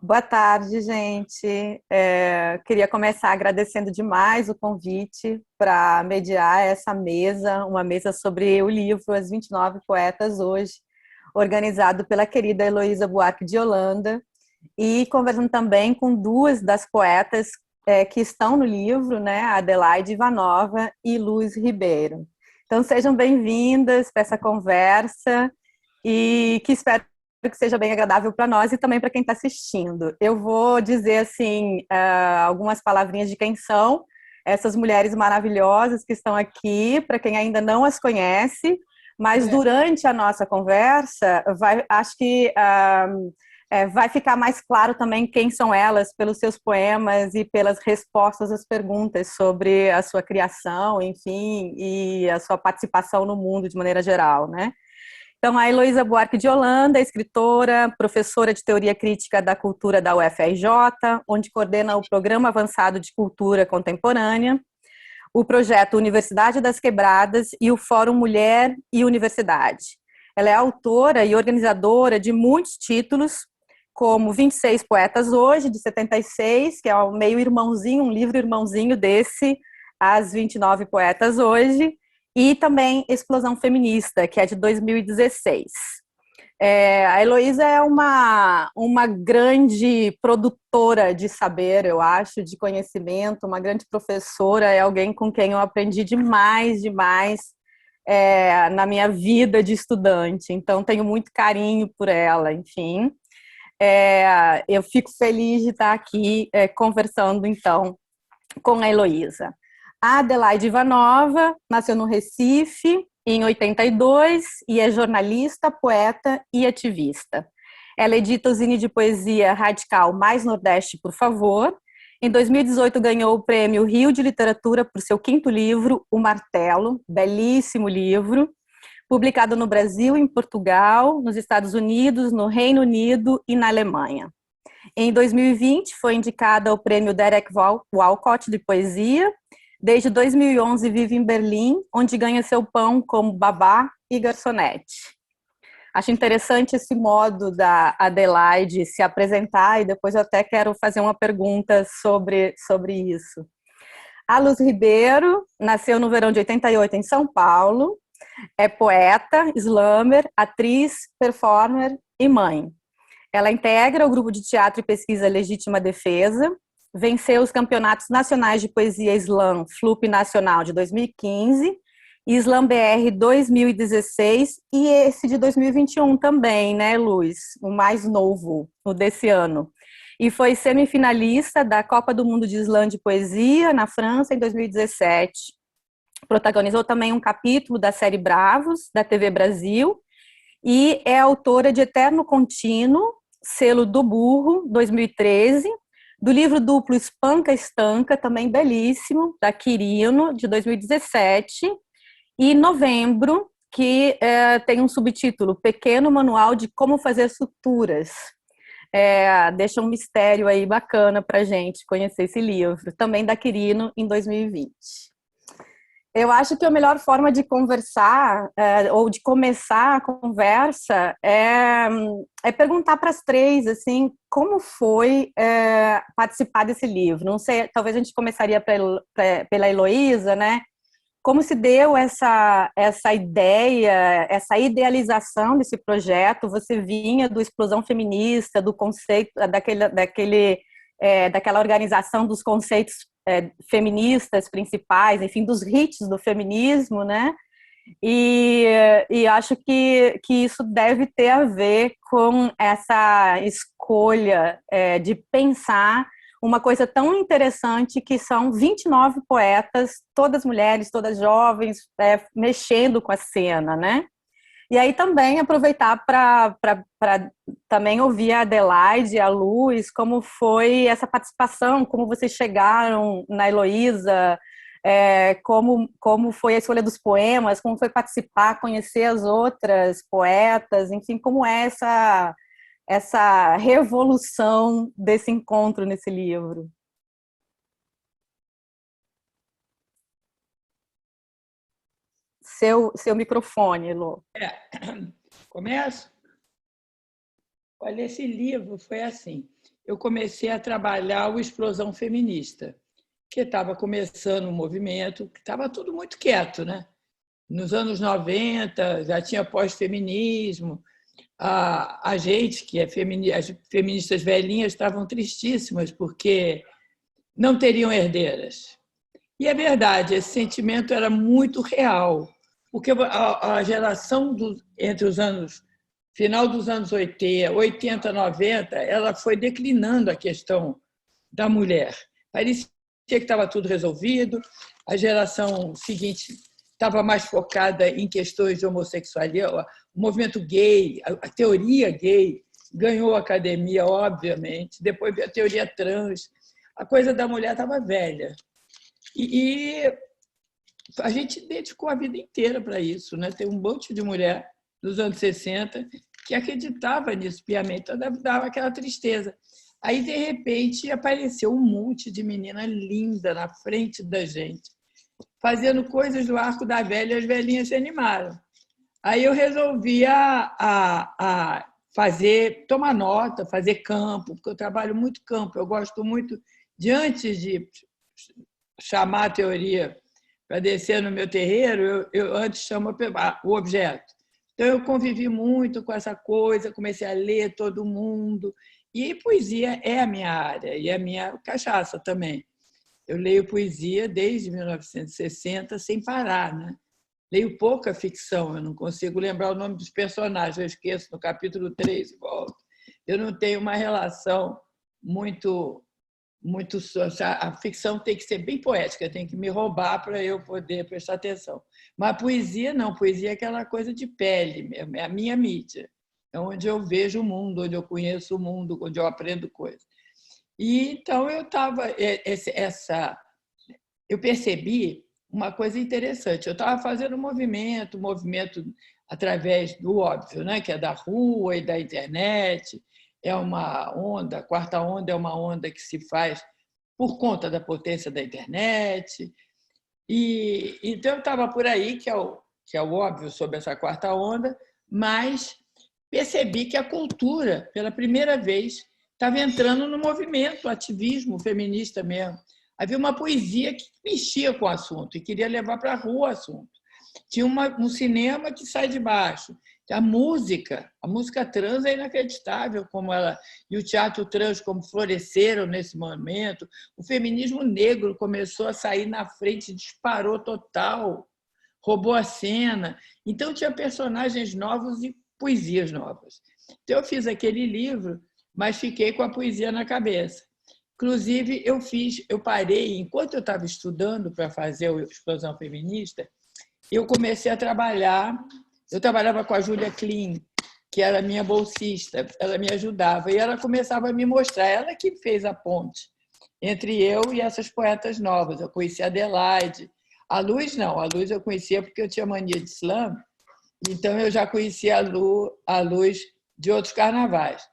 Boa tarde, gente. Queria começar agradecendo demais o convite para mediar essa mesa, uma mesa sobre o livro As 29 Poetas Hoje, organizado pela querida Heloísa Buarque de Holanda, e conversando também com duas das poetas que estão no livro, né, Adelaide Ivanova e Luz Ribeiro. Então, sejam bem-vindas para essa conversa e que espero que seja bem agradável para nós e também para quem está assistindo. Eu vou dizer assim algumas palavrinhas de quem são essas mulheres maravilhosas que estão aqui, para quem ainda não as conhece, mas durante a nossa conversa, acho que vai ficar mais claro também quem são elas pelos seus poemas e pelas respostas às perguntas sobre a sua criação, enfim, e a sua participação no mundo de maneira geral, né? Então, a Heloísa Buarque de Holanda é escritora, professora de Teoria Crítica da Cultura da UFRJ, onde coordena o Programa Avançado de Cultura Contemporânea, o projeto Universidade das Quebradas e o Fórum Mulher e Universidade. Ela é autora e organizadora de muitos títulos, como 26 Poetas Hoje, de 76, que é um meio irmãozinho, um livro irmãozinho desse, As 29 Poetas Hoje, e também Explosão Feminista, que é de 2016. A Heloísa é uma grande produtora de saber, eu acho, de conhecimento, uma grande professora, é alguém com quem eu aprendi demais, na minha vida de estudante. Então, tenho muito carinho por ela, enfim. Eu fico feliz de estar aqui conversando, então, com a Heloísa. A Adelaide Ivanova nasceu no Recife em 82 e é jornalista, poeta e ativista. Ela edita o zine de poesia radical Mais Nordeste, por favor. Em 2018 ganhou o prêmio Rio de Literatura por seu quinto livro, O Martelo, belíssimo livro, publicado no Brasil, em Portugal, nos Estados Unidos, no Reino Unido e na Alemanha. Em 2020, foi indicada ao prêmio Derek Walcott de poesia. Desde 2011, vive em Berlim, onde ganha seu pão como babá e garçonete. Acho interessante esse modo da Adelaide se apresentar e depois eu até quero fazer uma pergunta sobre isso. A Luz Ribeiro nasceu no verão de 88 em São Paulo, é poeta, slammer, atriz, performer e mãe. Ela integra o grupo de teatro e pesquisa Legítima Defesa, venceu os campeonatos nacionais de poesia slam FLUP Nacional de 2015, Slam BR 2016 e esse de 2021 também, né, Luz? O mais novo, o desse ano. E foi semifinalista da Copa do Mundo de Slam de Poesia na França em 2017. Protagonizou também um capítulo da série Bravos, da TV Brasil, e é autora de Eterno Contínuo, selo do Burro, 2013, do livro duplo Espanca Estanca, também belíssimo, da Quirino, de 2017, e Novembro, que tem um subtítulo, Pequeno Manual de Como Fazer Suturas. Deixa um mistério aí bacana para gente conhecer esse livro, também da Quirino, em 2020. Eu acho que a melhor forma de conversar, ou de começar a conversa, é perguntar para as três, assim, como foi participar desse livro. Não sei, talvez a gente começaria pela Heloísa, né? Como se deu essa ideia, essa idealização desse projeto? Você vinha do Explosão Feminista, do conceito, daquela organização dos conceitos feministas principais, enfim, dos hits do feminismo, né? E acho que isso deve ter a ver com essa escolha de pensar uma coisa tão interessante que são 29 poetas, todas mulheres, todas jovens, mexendo com a cena, né? E aí também aproveitar para também ouvir a Adelaide, a Luz, como foi essa participação, como vocês chegaram na Heloísa, como foi a escolha dos poemas, como foi participar, conhecer as outras poetas, enfim, como é essa revolução desse encontro nesse livro. Seu microfone, Elô. Começo? Olha, esse livro foi assim. eu comecei a trabalhar o Explosão Feminista, que estava começando um movimento, que estava tudo muito quieto, né? Nos anos 90 já tinha pós-feminismo, a gente, que é as feministas velhinhas, estavam tristíssimas porque não teriam herdeiras. E é verdade, esse sentimento era muito real, porque a geração entre os anos final dos anos 80, 90, ela foi declinando a questão da mulher. Parecia que estava tudo resolvido, a geração seguinte estava mais focada em questões de homossexualidade, o movimento gay, a teoria gay ganhou a academia, obviamente, depois veio a teoria trans, a coisa da mulher estava velha. E a gente dedicou a vida inteira para isso, né? Tem um monte de mulher dos anos 60 que acreditava nisso piamente, então dava aquela tristeza. Aí, de repente, apareceu um monte de menina linda na frente da gente, fazendo coisas do Arco da Velha, e as velhinhas se animaram. Aí eu resolvi tomar nota, fazer campo, porque eu trabalho muito campo, eu gosto muito de, antes de chamar a teoria para descer no meu terreiro, eu antes chamo o objeto. Então, eu convivi muito com essa coisa, comecei a ler todo mundo, e poesia é a minha área, e a minha cachaça também. Eu leio poesia desde 1960, sem parar, né? Leio pouca ficção, eu não consigo lembrar o nome dos personagens, eu esqueço no capítulo 3 e volto. Eu não tenho uma relação muito... A ficção tem que ser bem poética, tem que me roubar para eu poder prestar atenção. Mas a poesia não, poesia é aquela coisa de pele mesmo, é a minha mídia. É onde eu vejo o mundo, onde eu conheço o mundo, onde eu aprendo coisas. E então eu percebi uma coisa interessante. Eu estava fazendo um movimento através do óbvio, né? Que é da rua e da internet. É uma onda, a quarta onda é uma onda que se faz por conta da potência da internet. E então eu estava por aí, que é o óbvio sobre essa quarta onda, mas percebi que a cultura, pela primeira vez, estava entrando no movimento, ativismo feminista mesmo. Havia uma poesia que mexia com o assunto e queria levar para a rua o assunto. Tinha um cinema que sai de baixo. A música trans é inacreditável como ela e o teatro trans como floresceram nesse momento. O feminismo negro começou a sair na frente, disparou total, roubou a cena. Então tinha personagens novos e poesias novas. Então eu fiz aquele livro, mas fiquei com a poesia na cabeça. Inclusive eu parei enquanto eu estava estudando para fazer a Explosão Feminista. Eu comecei a trabalhar, eu trabalhava com a Júlia Klein, que era minha bolsista, ela me ajudava, e ela começava a me mostrar, ela que fez a ponte entre eu e essas poetas novas. Eu conhecia a Adelaide, a Luz não, a Luz eu conhecia porque eu tinha mania de slam, então eu já conhecia a Luz de outros carnavais,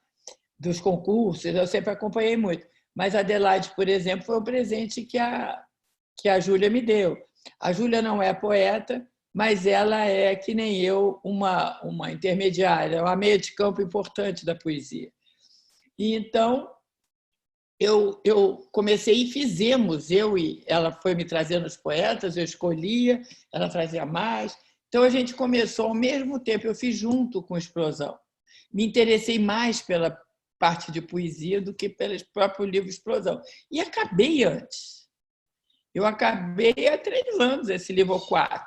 dos concursos, eu sempre acompanhei muito. Mas a Adelaide, por exemplo, foi um presente que a Júlia me deu. A Júlia não é poeta, mas ela é, que nem eu, uma intermediária, uma meia de campo importante da poesia. E então, eu comecei e fizemos, eu e ela foi me trazendo os poetas, eu escolhia, ela trazia mais. Então, a gente começou ao mesmo tempo, eu fiz junto com a Explosão. Me interessei mais pela parte de poesia do que pelo próprio livro Explosão. E acabei antes. Eu acabei há 3 anos esse livro, ou 4.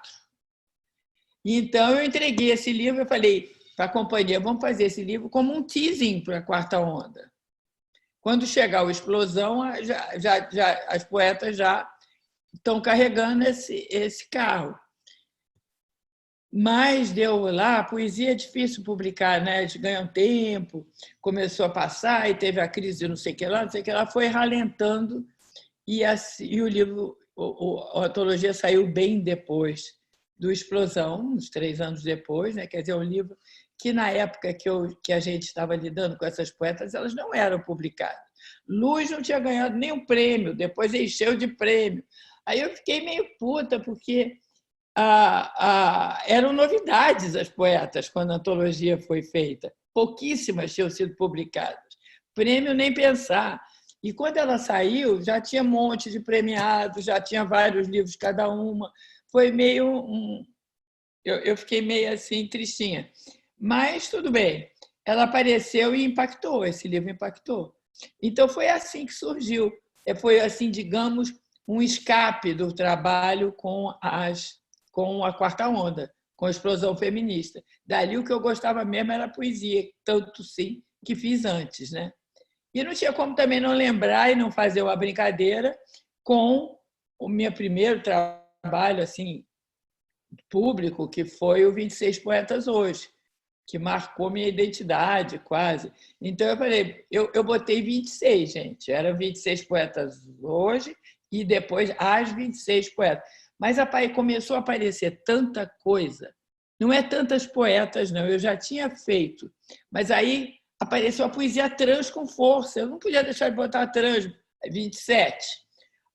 Então, eu entreguei esse livro e falei para a companhia, vamos fazer esse livro como um teasing para a quarta onda. Quando chegar a Explosão, as poetas já estão carregando esse carro. Mas deu lá, a poesia é difícil publicar, né? Eles ganham tempo, começou a passar e teve a crise de não sei o que lá, foi ralentando e o livro, a antologia saiu bem depois do Explosão, uns 3 anos depois, né? Quer dizer, um livro que na época que a gente estava lidando com essas poetas, elas não eram publicadas. Luz não tinha ganhado nenhum prêmio, depois encheu de prêmio. Aí eu fiquei meio puta, porque eram novidades as poetas quando a antologia foi feita. Pouquíssimas tinham sido publicadas. prêmio nem pensar. E quando ela saiu, já tinha um monte de premiados, já tinha vários livros cada uma. Foi meio eu fiquei meio assim, tristinha. Mas tudo bem. Ela apareceu e impactou, esse livro impactou. Então foi assim que surgiu. Foi assim, digamos, um escape do trabalho com a quarta onda, com a explosão feminista. Dali o que eu gostava mesmo era a poesia, tanto sim que fiz antes, né? E não tinha como também não lembrar e não fazer uma brincadeira com o meu primeiro trabalho assim público, que foi o 26 Poetas Hoje, que marcou minha identidade quase. Então eu falei, eu botei 26, gente. Eram 26 poetas hoje e depois as 26 poetas. Mas começou a aparecer tanta coisa. Não é tantas poetas, não. Eu já tinha feito. Mas aí apareceu a poesia trans com força. Eu não podia deixar de botar trans, 27.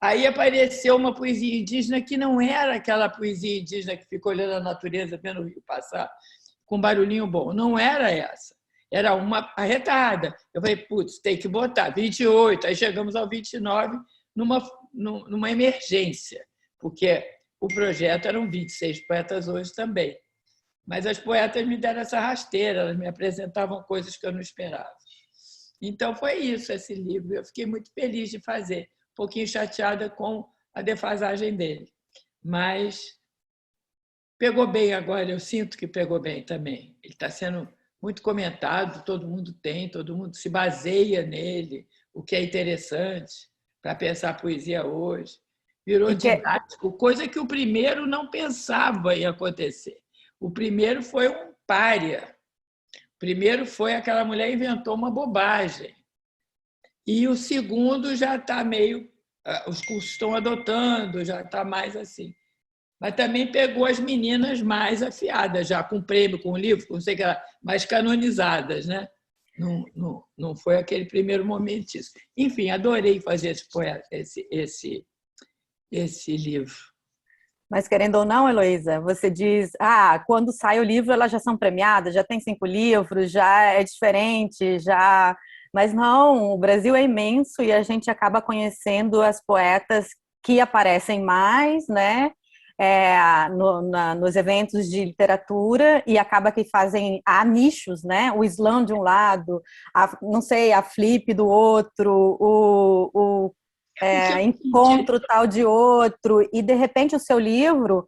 Aí apareceu uma poesia indígena que não era aquela poesia indígena que fica olhando a natureza, vendo o rio passar, com barulhinho bom. Não era essa. Era uma arretada. Eu falei, putz, tem que botar 28. Aí chegamos ao 29 numa emergência, porque o projeto eram 26 poetas hoje também. Mas as poetas me deram essa rasteira, elas me apresentavam coisas que eu não esperava. Então foi isso, esse livro. Eu fiquei muito feliz de fazer, um pouquinho chateada com a defasagem dele. Mas pegou bem agora, eu sinto que pegou bem também. Ele está sendo muito comentado, todo mundo se baseia nele, o que é interessante para pensar a poesia hoje. Virou didático, coisa que o primeiro não pensava em acontecer. O primeiro foi um pária. O primeiro foi aquela mulher que inventou uma bobagem. E o segundo já está meio... Os cursos estão adotando, já está mais assim. Mas também pegou as meninas mais afiadas, já com prêmio, com livro, com não sei o que lá, mais canonizadas, né? Não foi aquele primeiro momento isso. Enfim, adorei fazer esse livro. Mas, querendo ou não, Heloísa, você diz, quando sai o livro, elas já são premiadas, já tem 5 livros, já é diferente, já... Mas não, o Brasil é imenso e a gente acaba conhecendo as poetas que aparecem mais, né? Nos eventos de literatura e acaba que há nichos, né? O slam de um lado, não sei, a flip do outro, o encontro tal de outro, e de repente o seu livro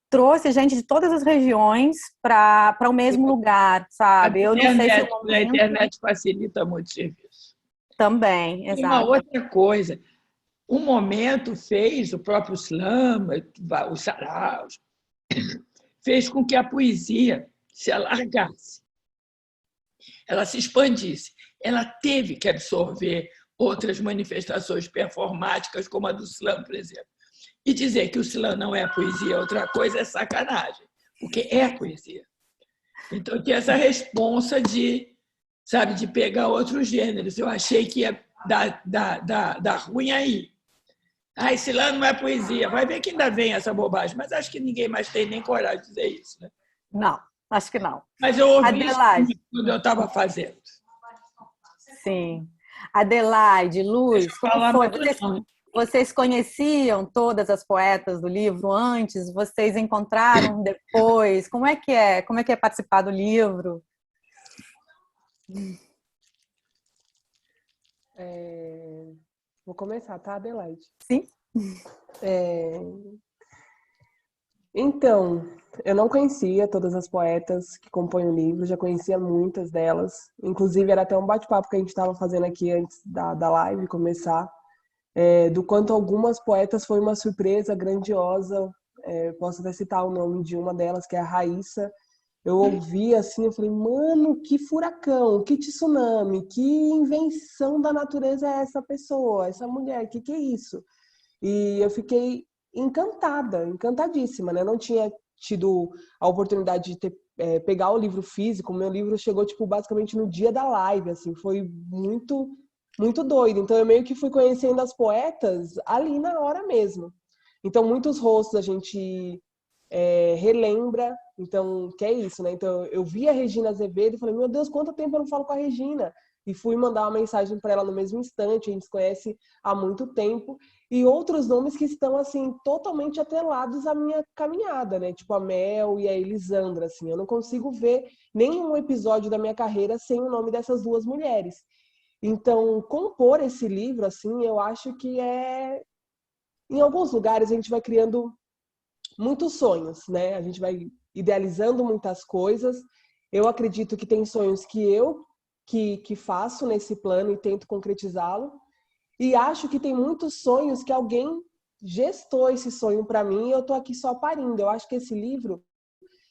trouxe gente de todas as regiões para o mesmo lugar, sabe? Eu não sei se o momento... A internet facilita muito o serviço. Também, exato. E uma outra coisa, o momento fez, o próprio slam, os saraus, fez com que a poesia se alargasse, ela se expandisse. Ela teve que absorver outras manifestações performáticas, como a do slam, por exemplo. E dizer que o slam não é poesia, outra coisa é sacanagem, porque é poesia. Então, tinha essa responsa de pegar outros gêneros. Eu achei que ia dar ruim aí. Esse slam não é poesia. Vai ver que ainda vem essa bobagem, mas acho que ninguém mais tem nem coragem de dizer isso, né? Não, acho que não. Mas eu ouvi isso quando eu estava fazendo. Sim. Adelaide, Luz, como foi? Vocês conheciam todas as poetas do livro antes? Vocês encontraram depois? Como é que é? Como é que é participar do livro? Vou começar, tá, Adelaide? Sim. Então, eu não conhecia todas as poetas que compõem o livro, já conhecia muitas delas. Inclusive, era até um bate-papo que a gente estava fazendo aqui antes da live começar, do quanto algumas poetas foi uma surpresa grandiosa. Posso até citar o nome de uma delas, que é a Raíssa. Eu ouvi assim, eu falei, mano, que furacão, que tsunami, que invenção da natureza é essa pessoa, essa mulher, que é isso? E eu fiquei encantadíssima, né? Não tinha tido a oportunidade de pegar o livro físico. O meu livro chegou, basicamente no dia da live, assim, foi muito, muito doido. Então, eu meio que fui conhecendo as poetas ali na hora mesmo. Então, muitos rostos a gente relembra, então, que é isso, né? Então, eu vi a Regina Azevedo e falei, meu Deus, quanto tempo eu não falo com a Regina? e fui mandar uma mensagem para ela no mesmo instante. A gente se conhece há muito tempo. E outros nomes que estão, assim, totalmente atrelados à minha caminhada, né? Tipo a Mel e a Elisandra, assim. Eu não consigo ver nenhum episódio da minha carreira sem o nome dessas duas mulheres. Então, compor esse livro, assim, eu acho que é... Em alguns lugares a gente vai criando muitos sonhos, né? A gente vai idealizando muitas coisas. Eu acredito que tem sonhos que eu que faço nesse plano e tento concretizá-lo. E acho que tem muitos sonhos que alguém gestou esse sonho para mim e eu tô aqui só parindo. Eu acho que esse livro,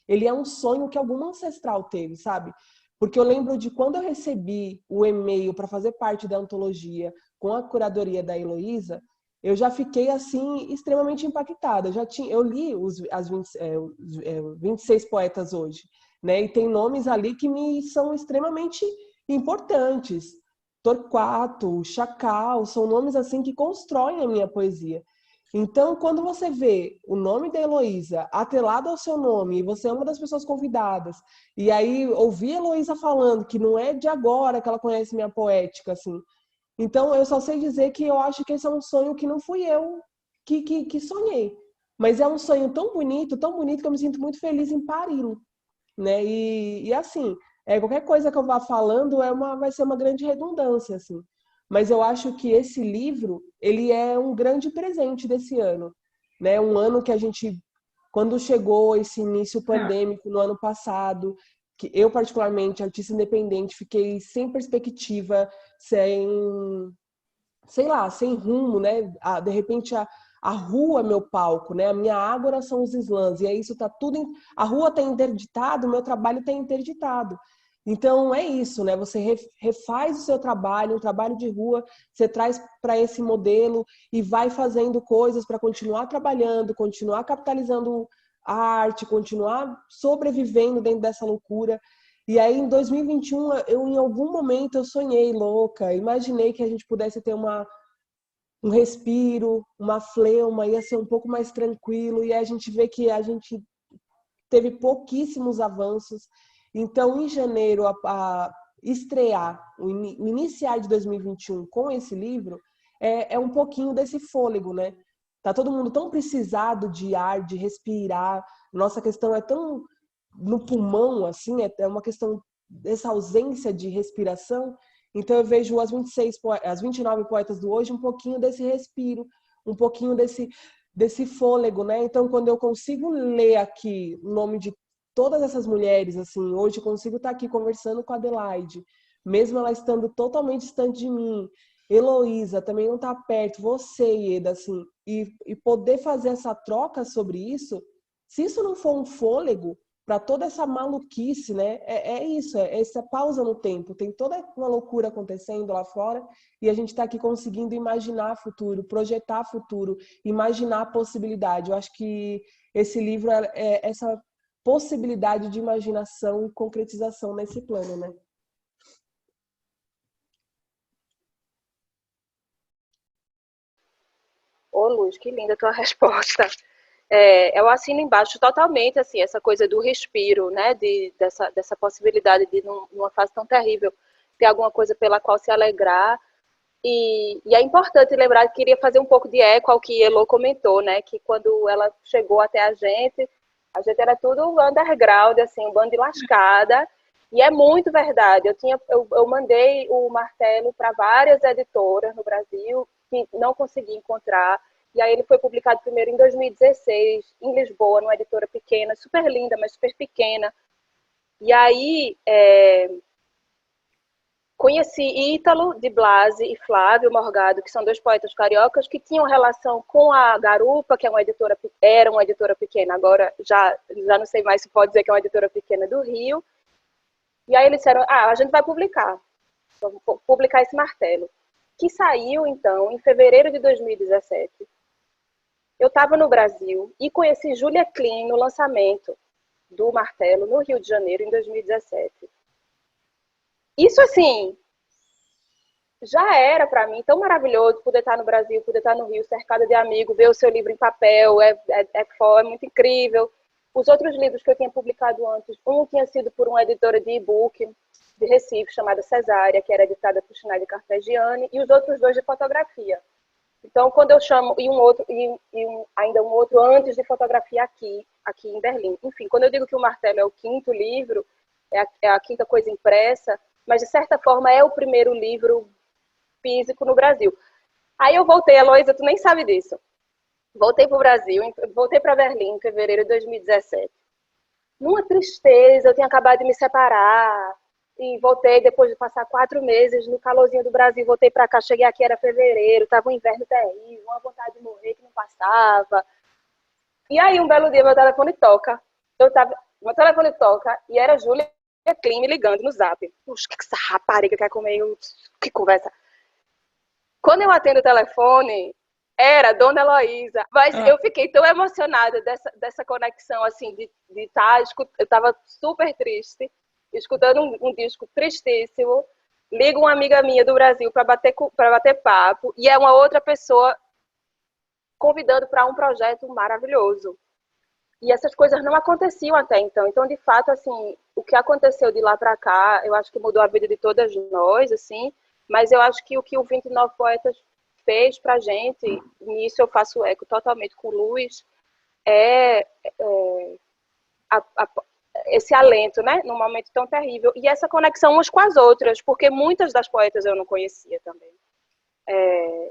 ele é um sonho que algum ancestral teve, sabe? Porque eu lembro de quando eu recebi o e-mail para fazer parte da antologia com a curadoria da Heloísa, eu já fiquei, assim, extremamente impactada. Eu li as 26 poetas hoje, né? E tem nomes ali que me são extremamente importantes. Torquato, Chacal, são nomes, assim, que constroem a minha poesia. Então, quando você vê o nome da Heloísa atrelado ao seu nome, e você é uma das pessoas convidadas, e aí ouvir a Heloísa falando que não é de agora que ela conhece minha poética, assim. Então, eu só sei dizer que eu acho que esse é um sonho que não fui eu que sonhei. Mas é um sonho tão bonito que eu me sinto muito feliz em pari-lo, né? E assim, qualquer coisa que eu vá falando vai ser uma grande redundância, assim. Mas eu acho que esse livro, ele é um grande presente desse ano, né? Um ano que a gente, quando chegou esse início pandêmico no ano passado, que eu particularmente, artista independente, fiquei sem perspectiva, sem, sei lá, sem rumo, né? De repente a rua é meu palco, né? A minha ágora são os slams, e aí isso tá tudo a rua tá interditada, o meu trabalho tá interditado. Então é isso, né? Você refaz o seu trabalho, um trabalho de rua, você traz para esse modelo e vai fazendo coisas para continuar trabalhando, continuar capitalizando a arte, continuar sobrevivendo dentro dessa loucura. E aí em 2021, eu em algum momento eu sonhei louca, imaginei que a gente pudesse ter um respiro, uma fleuma, ia ser um pouco mais tranquilo, e a gente vê que a gente teve pouquíssimos avanços. Então, em janeiro, a estrear, o iniciar de 2021 com esse livro, é um pouquinho desse fôlego, né? Tá todo mundo tão precisado de ar, de respirar, nossa questão é tão no pulmão, assim, é uma questão dessa ausência de respiração. Então eu vejo as 29 poetas do hoje um pouquinho desse respiro, um pouquinho desse fôlego, né? Então quando eu consigo ler aqui o nome de todas essas mulheres, assim, hoje eu consigo estar aqui conversando com a Adelaide, mesmo ela estando totalmente distante de mim, Heloísa também não está perto, você, Ieda, assim, e poder fazer essa troca sobre isso, se isso não for um fôlego para toda essa maluquice, né? É isso, é essa pausa no tempo. Tem toda uma loucura acontecendo lá fora e a gente está aqui conseguindo imaginar futuro, projetar futuro, imaginar a possibilidade. Eu acho que esse livro é essa possibilidade de imaginação e concretização nesse plano, né? Ô, Luz, que linda a tua resposta. Eu assino embaixo totalmente, assim, essa coisa do respiro, né, dessa possibilidade de, numa fase tão terrível, ter alguma coisa pela qual se alegrar. E é importante lembrar que queria fazer um pouco de eco ao que Elo comentou, né, que quando ela chegou até a gente era tudo underground, assim, um bando de lascada, e é muito verdade. Eu mandei o Martelo para várias editoras no Brasil, que não consegui encontrar. E aí ele foi publicado primeiro em 2016, em Lisboa, numa editora pequena, super linda, mas super pequena. E aí conheci Ítalo de Blasi e Flávio Morgado, que são dois poetas cariocas que tinham relação com a Garupa, que era uma editora pequena, agora já não sei mais se pode dizer que é uma editora pequena do Rio. E aí eles disseram, a gente vai publicar, vamos publicar esse Martelo, que saiu, então, em fevereiro de 2017. Eu estava no Brasil e conheci Júlia Klein no lançamento do Martelo, no Rio de Janeiro, em 2017. Isso, assim, já era para mim tão maravilhoso poder estar no Brasil, poder estar no Rio, cercada de amigos, ver o seu livro em papel, é muito incrível. Os outros livros que eu tinha publicado antes, um tinha sido por uma editora de e-book, de Recife, chamada Cesárea, que era editada por Schneider Carpegiani, e os outros 2 de fotografia. Então, quando eu chamo, ainda um outro antes de fotografia aqui em Berlim. Enfim, quando eu digo que o Martelo é o 5º livro, é a 5ª coisa impressa, mas de certa forma é o primeiro livro físico no Brasil. Aí eu voltei, Heloísa, tu nem sabe disso. Voltei para o Brasil, voltei para Berlim em fevereiro de 2017. Numa tristeza, eu tinha acabado de me separar, e voltei depois de passar 4 meses no calorzinho do Brasil, voltei para cá, cheguei aqui, era fevereiro, estava um inverno terrível, uma vontade de morrer que não passava. E aí, um belo dia, meu telefone toca. Meu telefone toca e era a Júlia Klim me ligando no Zap. Puxa, o que essa rapariga quer comer? Que conversa. Quando eu atendo o telefone, era Dona Heloísa. Mas eu fiquei tão emocionada dessa conexão, assim, de estar... Eu estava super triste, escutando um disco tristíssimo. Liga uma amiga minha do Brasil para bater papo. E é uma outra pessoa convidando para um projeto maravilhoso. E essas coisas não aconteciam até então. Então, de fato, assim, o que aconteceu de lá para cá, eu acho que mudou a vida de todas nós, assim, mas eu acho que o 29 Poetas fez pra gente, nisso eu faço eco totalmente com o Luiz, esse alento, né, num momento tão terrível. E essa conexão umas com as outras, porque muitas das poetas eu não conhecia também.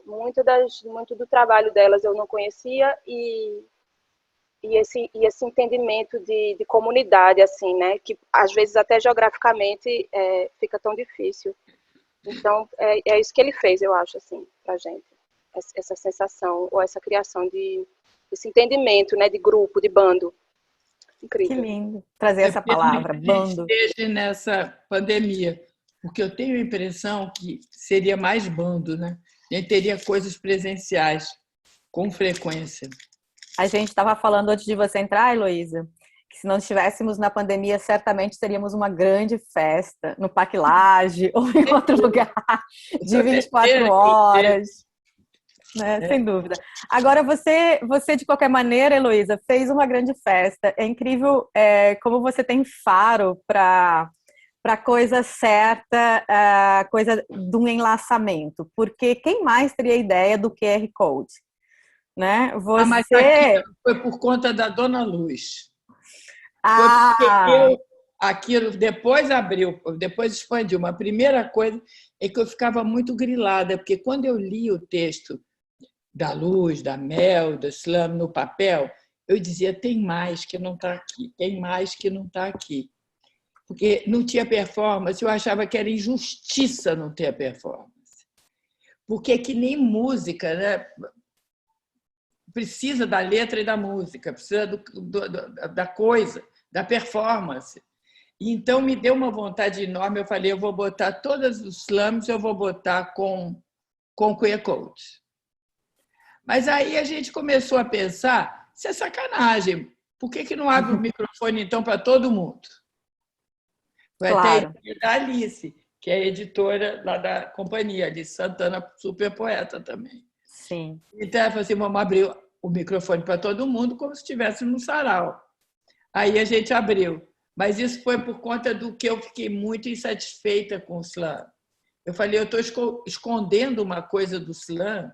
Muito do trabalho delas eu não conhecia e esse entendimento de comunidade, assim, né, que às vezes até geograficamente fica tão difícil. Então, é isso que ele fez, eu acho, assim, pra gente. Essa sensação, ou essa criação desse entendimento, né, de grupo, de bando. Incrível. Que lindo trazer essa palavra, bando. Esteja nessa pandemia, porque eu tenho a impressão que seria mais bando, né? A gente teria coisas presenciais, com frequência. A gente estava falando antes de você entrar, Heloísa, que se não estivéssemos na pandemia, certamente teríamos uma grande festa no Parque Lage ou em outro lugar de 24 horas, né? Sem dúvida. Agora, você, de qualquer maneira, Heloísa, fez uma grande festa. É incrível como você tem faro para a coisa certa, a coisa de um enlaçamento, porque quem mais teria ideia do QR Code? Né? Você... mas foi por conta da Dona Luz. Foi porque aquilo depois expandiu. Uma primeira coisa é que eu ficava muito grilada, porque quando eu li o texto da Luz, da Mel, da Slam no papel, eu dizia, tem mais que não está aqui, tem mais que não está aqui. Porque não tinha performance, eu achava que era injustiça não ter a performance. Porque é que nem música, né? Precisa da letra e da música, precisa da coisa, da performance. Então, me deu uma vontade enorme. Eu falei, eu vou botar todos os slams, eu vou botar com QR Code. Mas aí a gente começou a pensar, isso é sacanagem. Por que não abre o microfone, então, para todo mundo? Foi até a ideia da Alice, que é editora lá da companhia, Alice Santana, super poeta também. Sim. Então, ela falou assim, vamos abrir o microfone para todo mundo como se estivesse num sarau. Aí a gente abriu. Mas isso foi por conta do que eu fiquei muito insatisfeita com o slam. Eu falei, eu estou escondendo uma coisa do slam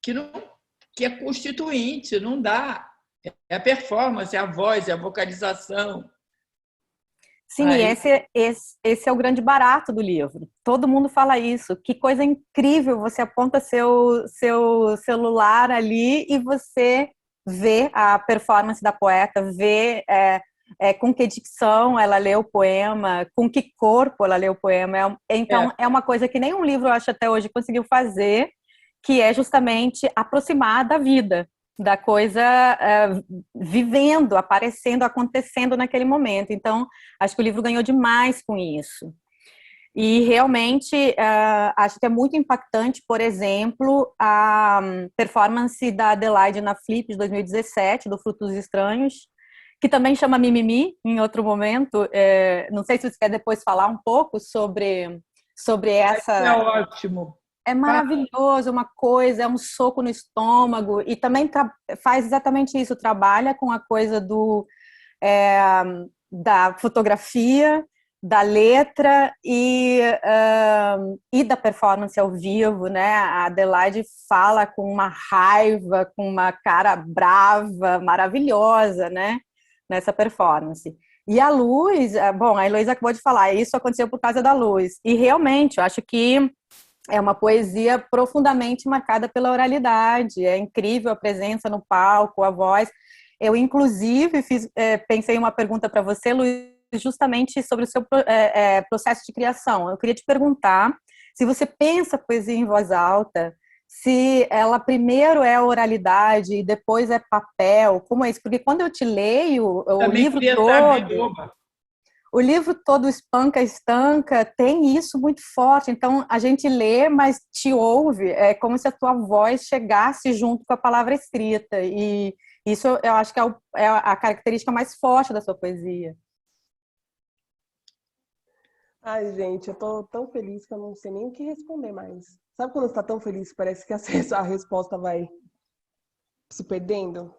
que é constituinte, não dá. É a performance, é a voz, é a vocalização. Sim, aí... e esse é o grande barato do livro. Todo mundo fala isso. Que coisa incrível, você aponta seu celular ali e você vê a performance da poeta, vê com que dicção ela lê o poema, com que corpo ela lê o poema. Então, é uma coisa que nenhum livro, eu acho, até hoje conseguiu fazer, que é justamente aproximar da vida, da coisa vivendo, aparecendo, acontecendo naquele momento. Então, acho que o livro ganhou demais com isso. E realmente, acho que é muito impactante, por exemplo, a performance da Adelaide na Flip de 2017, do Frutos Estranhos, que também chama Mimimi, em outro momento. Não sei se você quer depois falar um pouco sobre essa... É ótimo. É maravilhoso, uma coisa, é um soco no estômago, e também faz exatamente isso, trabalha com a coisa da fotografia, da letra e da performance ao vivo, né? A Adelaide fala com uma raiva, com uma cara brava, maravilhosa, né? Nessa performance. E a Luz, bom, a Heloísa acabou de falar, isso aconteceu por causa da Luz. E realmente, eu acho que é uma poesia profundamente marcada pela oralidade. É incrível a presença no palco, a voz. Eu, inclusive, pensei em uma pergunta para você, Luiz, justamente sobre o seu processo de criação. Eu queria te perguntar se você pensa a poesia em voz alta, se ela primeiro é oralidade e depois é papel, como é isso? Porque quando eu te leio o livro todo, o livro todo Espanca, Estanca tem isso muito forte. Então a gente lê, mas te ouve, é como se a tua voz chegasse junto com a palavra escrita. E isso eu acho que é a característica mais forte da sua poesia. Ai, gente, eu tô tão feliz que eu não sei nem o que responder mais. Sabe quando você tá tão feliz que parece que a resposta vai se perdendo?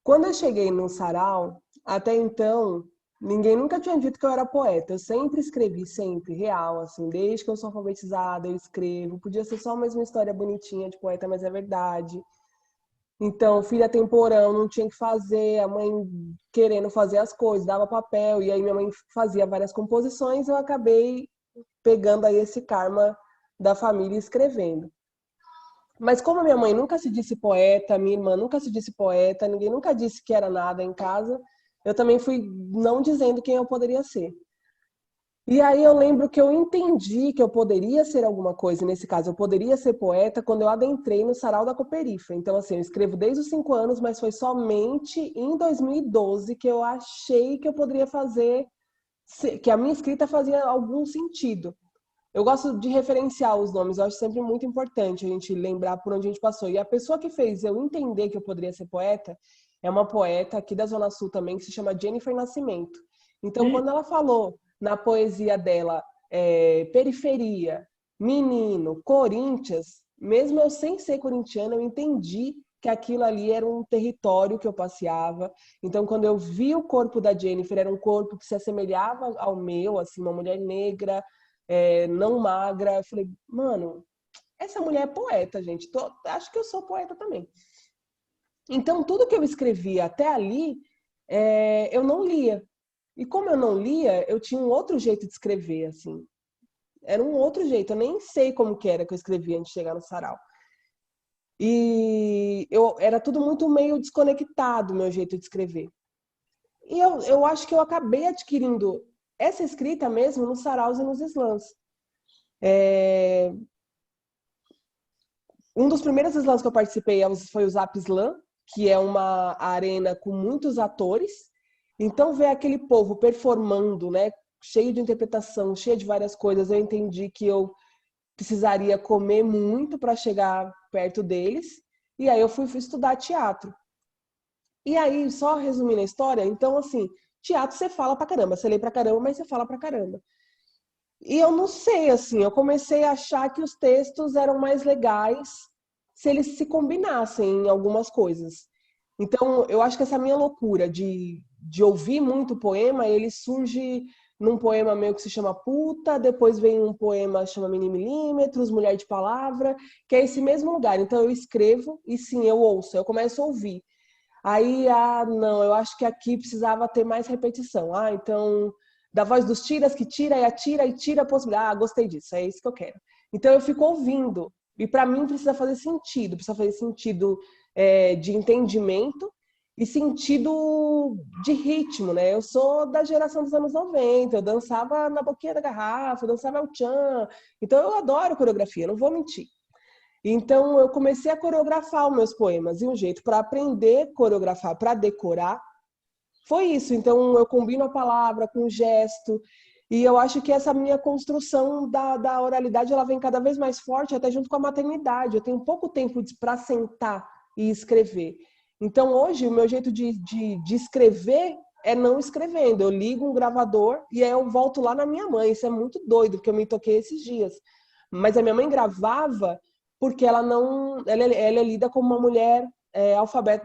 Quando eu cheguei no sarau, até então, ninguém nunca tinha dito que eu era poeta. Eu sempre escrevi, sempre, real, assim. Desde que eu sou alfabetizada, eu escrevo. Podia ser só mais uma história bonitinha de poeta, mas é verdade. Então, filha temporão, não tinha que fazer, a mãe querendo fazer as coisas, dava papel, e aí minha mãe fazia várias composições, eu acabei pegando aí esse karma da família e escrevendo. Mas como minha mãe nunca se disse poeta, minha irmã nunca se disse poeta, ninguém nunca disse que era nada em casa, eu também fui não dizendo quem eu poderia ser. E aí eu lembro que eu entendi que eu poderia ser alguma coisa, e nesse caso eu poderia ser poeta, quando eu adentrei no Sarau da Cooperifa. Então, assim, eu escrevo desde os 5 anos, mas foi somente em 2012 que eu achei que eu poderia fazer, que a minha escrita fazia algum sentido. Eu gosto de referenciar os nomes, eu acho sempre muito importante a gente lembrar por onde a gente passou. E a pessoa que fez eu entender que eu poderia ser poeta é uma poeta aqui da Zona Sul também, que se chama Jennifer Nascimento. Então, quando ela falou na poesia dela, periferia, menino, Corinthians, mesmo eu sem ser corintiana, eu entendi que aquilo ali era um território que eu passeava. Então, quando eu vi o corpo da Jennifer, era um corpo que se assemelhava ao meu, assim, uma mulher negra, não magra. Eu falei, mano, essa mulher é poeta, gente. Acho que eu sou poeta também. Então, tudo que eu escrevia até ali, eu não lia. E como eu não lia, eu tinha um outro jeito de escrever, assim. Era um outro jeito. Eu nem sei como que era que eu escrevia antes de chegar no sarau. E era tudo muito meio desconectado, o meu jeito de escrever. E eu acho que eu acabei adquirindo essa escrita mesmo nos saraus e nos slams. Um dos primeiros slams que eu participei foi o Zap Slam, que é uma arena com muitos atores. Então, ver aquele povo performando, né, cheio de interpretação, cheio de várias coisas, eu entendi que eu precisaria comer muito para chegar perto deles. E aí eu fui estudar teatro. E aí, só resumindo a história, então, assim, teatro você fala pra caramba, você lê pra caramba, mas você fala pra caramba. E eu não sei, assim, eu comecei a achar que os textos eram mais legais se eles se combinassem em algumas coisas. Então, eu acho que essa minha loucura de ouvir muito poema, ele surge num poema meu que se chama Puta, depois vem um poema que chama Milímetros, Mulher de Palavra, que é esse mesmo lugar. Então, eu escrevo e sim, eu ouço, eu começo a ouvir. Aí, não, eu acho que aqui precisava ter mais repetição. Então, da voz dos tiras, que tira e atira e tira a possibilidade. Gostei disso, é isso que eu quero. Então, eu fico ouvindo. E para mim precisa fazer sentido de entendimento e sentido de ritmo, né? Eu sou da geração dos anos 90, eu dançava na boquinha da garrafa, eu dançava El Chan, então eu adoro coreografia, não vou mentir. Então eu comecei a coreografar os meus poemas, e um jeito para aprender a coreografar, para decorar, foi isso. Então eu combino a palavra com o gesto, e eu acho que essa minha construção da oralidade, ela vem cada vez mais forte, até junto com a maternidade. Eu tenho pouco tempo para sentar e escrever. Então hoje o meu jeito de escrever é não escrevendo. Eu ligo um gravador e aí eu volto lá na minha mãe. Isso é muito doido, porque eu me toquei esses dias. Mas a minha mãe gravava porque ela é lida como uma mulher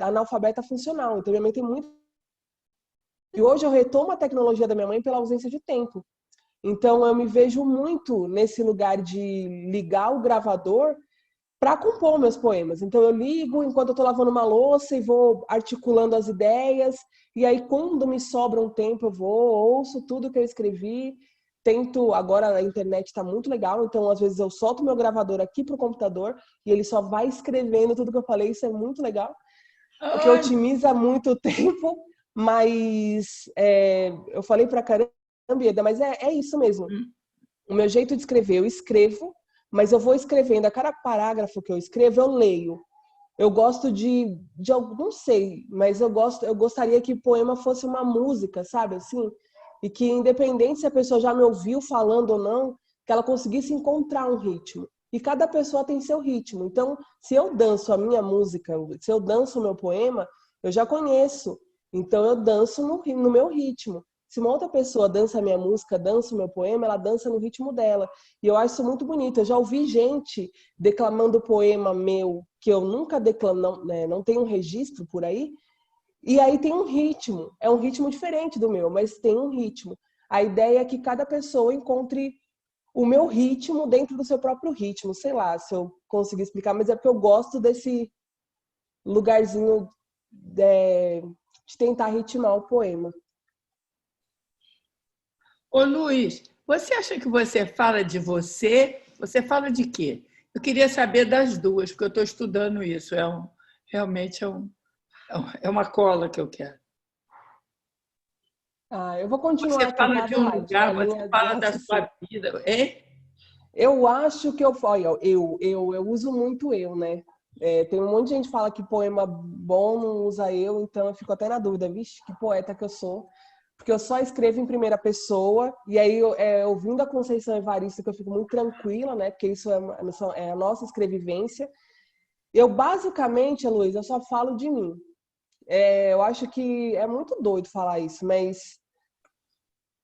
analfabeta funcional. Então minha mãe tem muita E hoje eu retomo a tecnologia da minha mãe pela ausência de tempo. Então, eu me vejo muito nesse lugar de ligar o gravador para compor meus poemas. Então, eu ligo enquanto eu estou lavando uma louça e vou articulando as ideias. E aí, quando me sobra um tempo, eu vou, ouço tudo que eu escrevi. Tento, agora a internet está muito legal, então às vezes eu solto meu gravador aqui para o computador e ele só vai escrevendo tudo que eu falei, isso é muito legal, porque otimiza muito o tempo, mas eu falei para caramba, mas é isso mesmo. O meu jeito de escrever, eu escrevo, mas eu vou escrevendo, a cada parágrafo que eu escrevo, eu leio. Eu gosto de não sei, mas eu gostaria que o poema fosse uma música, sabe, assim? E que independente se a pessoa já me ouviu falando ou não, que ela conseguisse encontrar um ritmo. E cada pessoa tem seu ritmo. Então, se eu danço a minha música, se eu danço o meu poema, eu já conheço. Então, eu danço no meu ritmo. Se uma outra pessoa dança a minha música, dança o meu poema, ela dança no ritmo dela. E eu acho isso muito bonito. Eu já ouvi gente declamando poema meu, que eu nunca declamo, não tenho um registro por aí, e aí tem um ritmo. É um ritmo diferente do meu, mas tem um ritmo. A ideia é que cada pessoa encontre o meu ritmo dentro do seu próprio ritmo. Sei lá se eu conseguir explicar, mas é porque eu gosto desse lugarzinho de tentar ritmar o poema. Ô, Luiz, você acha que você fala de você? Você fala de quê? Eu queria saber das duas, porque eu estou estudando isso. Realmente é uma cola que eu quero. Eu vou continuar Você aqui com fala a de um Adelaide, lugar, na você linha de fala da raciocínio. sua vida, hein? Eu acho que eu uso muito eu, né? Tem um monte de gente que fala que poema bom não usa eu, então eu fico até na dúvida, vixe, que poeta que eu sou. Porque eu só escrevo em primeira pessoa, e aí ouvindo a Conceição Evaristo, que eu fico muito tranquila, né? Porque isso é a nossa escrevivência. Eu basicamente, Luiz, eu só falo de mim. Eu acho que é muito doido falar isso, mas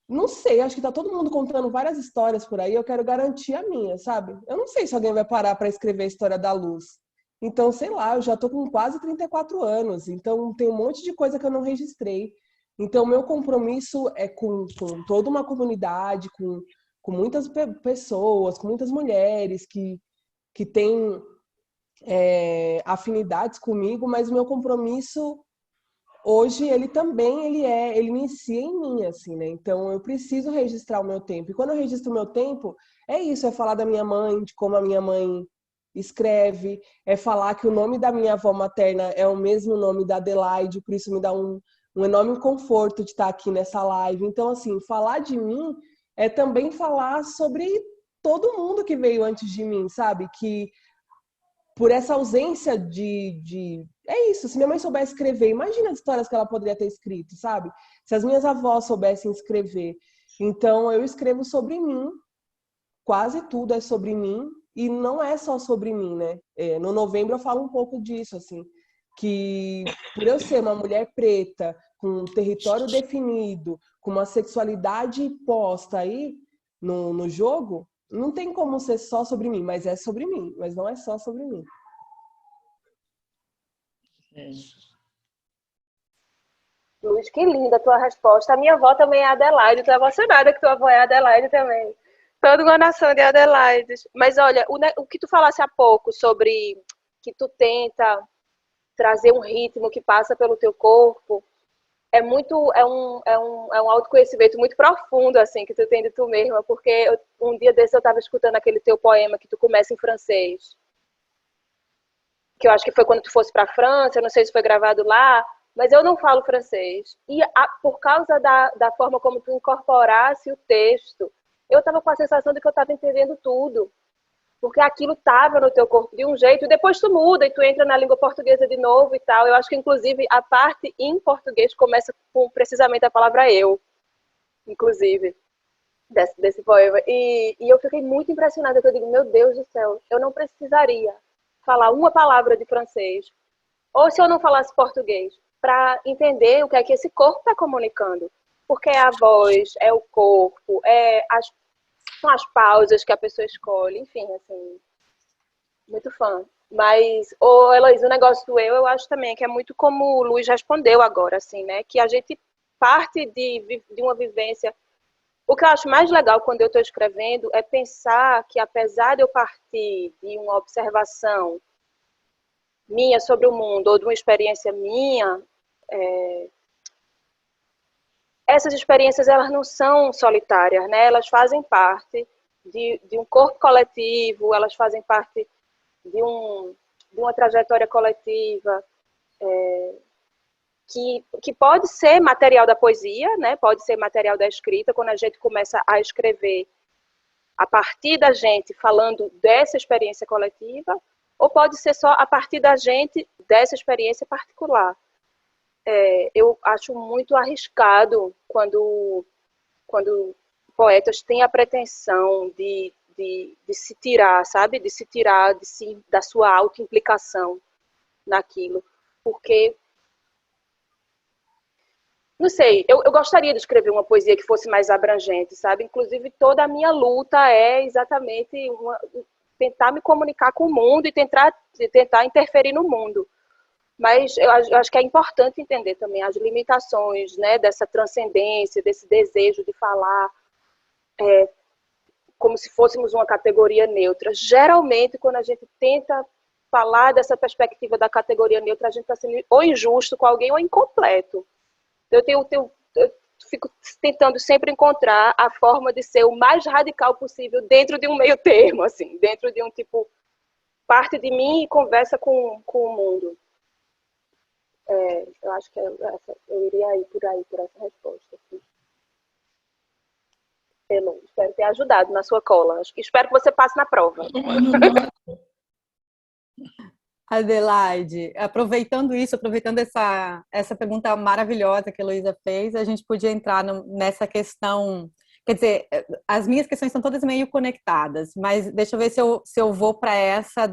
não sei, acho que tá todo mundo contando várias histórias por aí, eu quero garantir a minha, sabe? Eu não sei se alguém vai parar para escrever a história da Luz. Então, sei lá, eu já tô com quase 34 anos, então tem um monte de coisa que eu não registrei. Então, meu compromisso é com toda uma comunidade, com muitas pessoas, com muitas mulheres que têm afinidades comigo, mas o meu compromisso hoje ele inicia em mim, assim, né? Então eu preciso registrar o meu tempo. E quando eu registro o meu tempo, é isso, é falar da minha mãe, de como a minha mãe escreve, é falar que o nome da minha avó materna é o mesmo nome da Adelaide, por isso me dá um enorme conforto de estar aqui nessa live. Então, assim, falar de mim é também falar sobre todo mundo que veio antes de mim, sabe? Que por essa ausência É isso, se minha mãe soubesse escrever, imagina as histórias que ela poderia ter escrito, sabe? Se as minhas avós soubessem escrever. Então, eu escrevo sobre mim, quase tudo é sobre mim, e não é só sobre mim, né? No novembro eu falo um pouco disso, assim, que por eu ser uma mulher preta, com um território definido, com uma sexualidade posta aí no jogo, não tem como ser só sobre mim, mas é sobre mim, mas não é só sobre mim. Luiz, que linda a tua resposta. A minha avó também é Adelaide, estou emocionada que tua avó é Adelaide também. Toda uma nação de Adelaide. Mas olha, o que tu falasse há pouco sobre que tu tenta trazer um ritmo que passa pelo teu corpo, é um autoconhecimento muito profundo, assim, que tu tem de tu mesma, porque um dia desse eu estava escutando aquele teu poema que tu começa em francês, que eu acho que foi quando tu fosse para a França, não sei se foi gravado lá, mas eu não falo francês. E por causa da forma como tu incorporasse o texto, eu estava com a sensação de que eu estava entendendo tudo. Porque aquilo estava no teu corpo de um jeito, e depois tu muda e tu entra na língua portuguesa de novo e tal. Eu acho que, inclusive, a parte em português começa com precisamente a palavra eu, inclusive, desse poema. E eu fiquei muito impressionada, que eu digo, meu Deus do céu, eu não precisaria falar uma palavra de francês, ou se eu não falasse português, para entender o que é que esse corpo está comunicando. Porque é a voz, é o corpo, são as pausas que a pessoa escolhe, enfim, assim, muito fã. Mas, Heloísa, o negócio do eu acho também que é muito como o Luiz respondeu agora, assim, né? Que a gente parte de uma vivência. O que eu acho mais legal quando eu estou escrevendo é pensar que, apesar de eu partir de uma observação minha sobre o mundo, ou de uma experiência minha, essas experiências elas não são solitárias, né? Elas fazem parte de um corpo coletivo, elas fazem parte de uma trajetória coletiva, que pode ser material da poesia, né? Pode ser material da escrita, quando a gente começa a escrever a partir da gente falando dessa experiência coletiva, ou pode ser só a partir da gente dessa experiência particular. Eu acho muito arriscado quando poetas têm a pretensão de se tirar, sabe? De se tirar da sua autoimplicação naquilo. Porque, não sei, eu gostaria de escrever uma poesia que fosse mais abrangente, sabe? Inclusive, toda a minha luta é exatamente tentar me comunicar com o mundo e tentar interferir no mundo. Mas eu acho que é importante entender também as limitações, né, dessa transcendência, desse desejo de falar como se fôssemos uma categoria neutra. Geralmente, quando a gente tenta falar dessa perspectiva da categoria neutra, a gente está sendo ou injusto com alguém ou incompleto. Eu fico tentando sempre encontrar a forma de ser o mais radical possível dentro de um meio termo, assim, dentro de um tipo, parte de mim e conversa com o mundo. Eu acho que eu iria ir por aí, por essa resposta. Assim. Espero ter ajudado na sua cola. Espero que você passe na prova. Adelaide, aproveitando essa pergunta maravilhosa que a Heloísa fez, a gente podia entrar nessa questão. Quer dizer, as minhas questões estão todas meio conectadas, mas deixa eu ver se eu vou para essa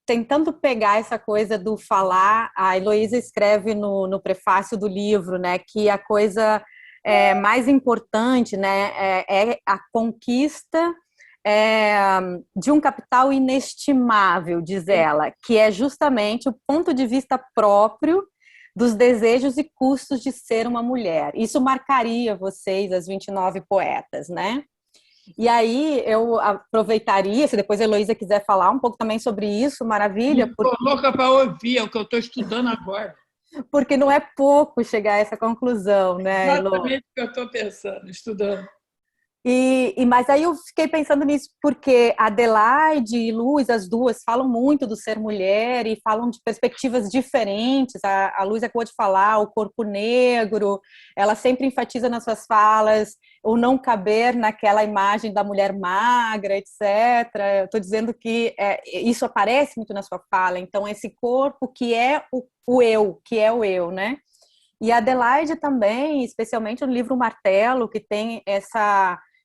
tentando pegar essa coisa do falar. A Heloísa escreve no prefácio do livro, né, que a coisa mais importante, né, é a conquista de um capital inestimável, diz ela, que é justamente o ponto de vista próprio dos desejos e custos de ser uma mulher. Isso marcaria vocês, as 29 poetas, né? E aí eu aproveitaria, se depois a Heloísa quiser falar um pouco também sobre isso, maravilha. Estou louca para ouvir, é o que eu estou estudando agora. Porque não é pouco chegar a essa conclusão, né, Elo? Exatamente o que eu estou pensando, estudando. Mas aí eu fiquei pensando nisso, porque Adelaide e Luz, as duas, falam muito do ser mulher e falam de perspectivas diferentes. A Luz acabou de falar, o corpo negro, ela sempre enfatiza nas suas falas o não caber naquela imagem da mulher magra, etc. Eu estou dizendo que isso aparece muito na sua fala, então esse corpo que é o eu, né? E a Adelaide também, especialmente no livro Martelo, que tem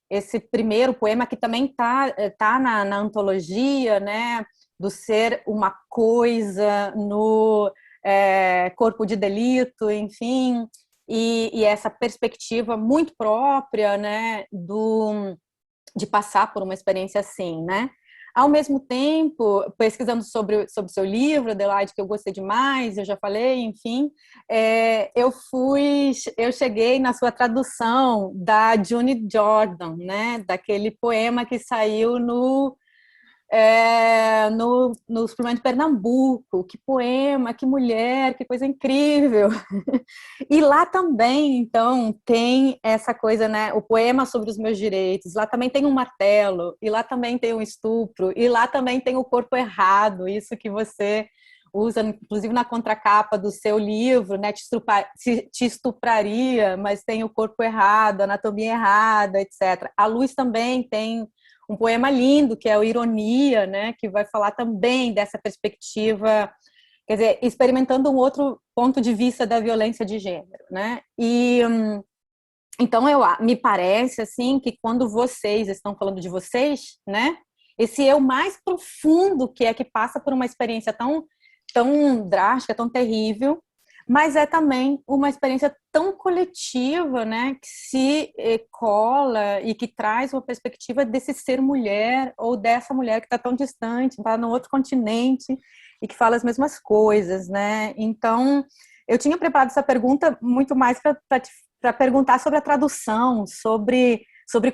esse primeiro poema que também tá na antologia, né, do ser uma coisa no corpo de delito, enfim, e essa perspectiva muito própria, né, de passar por uma experiência assim, né? Ao mesmo tempo, pesquisando sobre o seu livro, Adelaide, que eu gostei demais, eu já falei, enfim, eu cheguei na sua tradução da June Jordan, né, daquele poema que saiu no Suplemento de Pernambuco. Que poema, que mulher, que coisa incrível. E lá também, então, tem essa coisa, né? O poema sobre os meus direitos. Lá também tem um martelo, e lá também tem um estupro, e lá também tem o corpo errado, isso que você usa, inclusive na contracapa do seu livro, né? Te estupraria, mas tem o corpo errado, a anatomia errada, etc. A Luz também tem um poema lindo, que é o Ironia, né, que vai falar também dessa perspectiva, quer dizer, experimentando um outro ponto de vista da violência de gênero, né? E então me parece assim que quando vocês estão falando de vocês, né, esse eu mais profundo que passa por uma experiência tão drástica, tão terrível, mas é também uma experiência tão coletiva, né, que se cola e que traz uma perspectiva desse ser mulher ou dessa mulher que está tão distante, está no outro continente e que fala as mesmas coisas, né? Então, Eu tinha preparado essa pergunta muito mais para perguntar sobre a tradução, sobre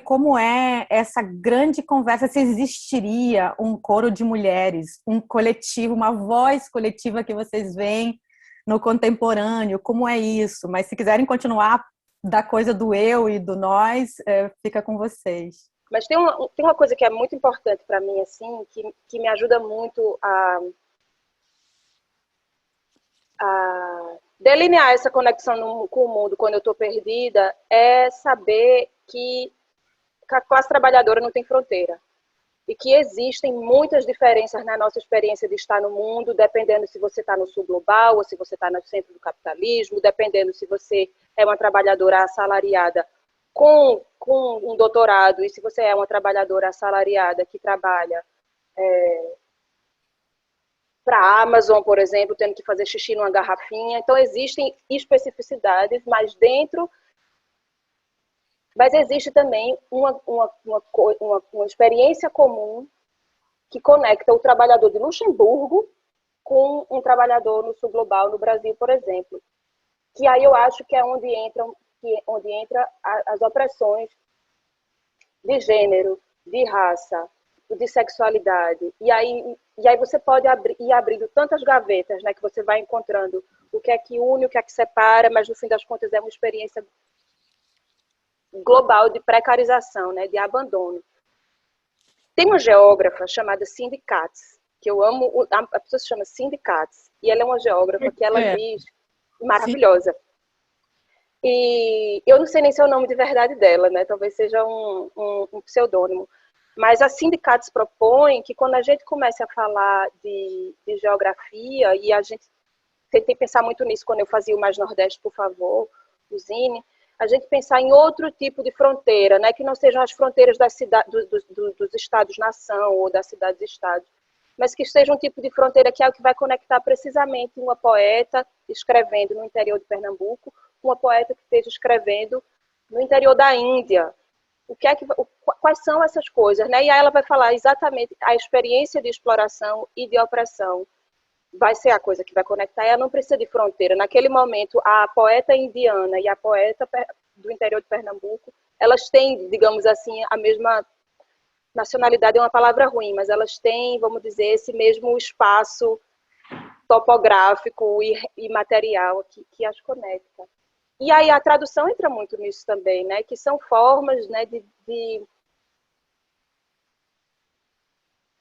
como é essa grande conversa, se existiria um coro de mulheres, um coletivo, uma voz coletiva que vocês veem no contemporâneo, como é isso? Mas se quiserem continuar da coisa do eu e do nós, fica com vocês. Mas tem uma coisa que é muito importante para mim, assim, que me ajuda muito a delinear essa conexão com o mundo quando eu estou perdida, é saber que a classe trabalhadora não tem fronteira. E que existem muitas diferenças na nossa experiência de estar no mundo, dependendo se você está no sul global ou se você está no centro do capitalismo, dependendo se você é uma trabalhadora assalariada com um doutorado e se você é uma trabalhadora assalariada que trabalha para a Amazon, por exemplo, tendo que fazer xixi numa garrafinha. Então, existem especificidades, mas existe também uma experiência comum que conecta o trabalhador de Luxemburgo com um trabalhador no sul global, no Brasil, por exemplo. Que aí eu acho que é onde entra as opressões de gênero, de raça, de sexualidade. E aí você pode ir abrindo tantas gavetas, né, que você vai encontrando o que é que une, o que é que separa, mas no fim das contas é uma experiência global de precarização, né, de abandono. Tem uma geógrafa chamada Cindy Katz, que eu amo, a pessoa se chama Cindy Katz, e ela é uma geógrafa que ela diz, maravilhosa. Sim. E eu não sei nem se é o nome de verdade dela, né, talvez seja um pseudônimo, mas a Cindy Katz propõe que quando a gente começa a falar de geografia, e a gente tentei pensar muito nisso quando eu fazia o Mais Nordeste, por favor, o Zine, a gente pensar em outro tipo de fronteira, né, que não sejam as fronteiras das dos estados-nação ou das cidades-estados, mas que seja um tipo de fronteira que é o que vai conectar precisamente uma poeta escrevendo no interior de Pernambuco, uma poeta que esteja escrevendo no interior da Índia. Quais são essas coisas, né? E aí ela vai falar exatamente a experiência de exploração e de opressão vai ser a coisa que vai conectar, ela não precisa de fronteira. Naquele momento, a poeta indiana e a poeta do interior de Pernambuco, elas têm, digamos assim, a mesma nacionalidade, é uma palavra ruim, mas elas têm, vamos dizer, esse mesmo espaço topográfico e material que as conecta. E aí a tradução entra muito nisso também, né? Que são formas, né,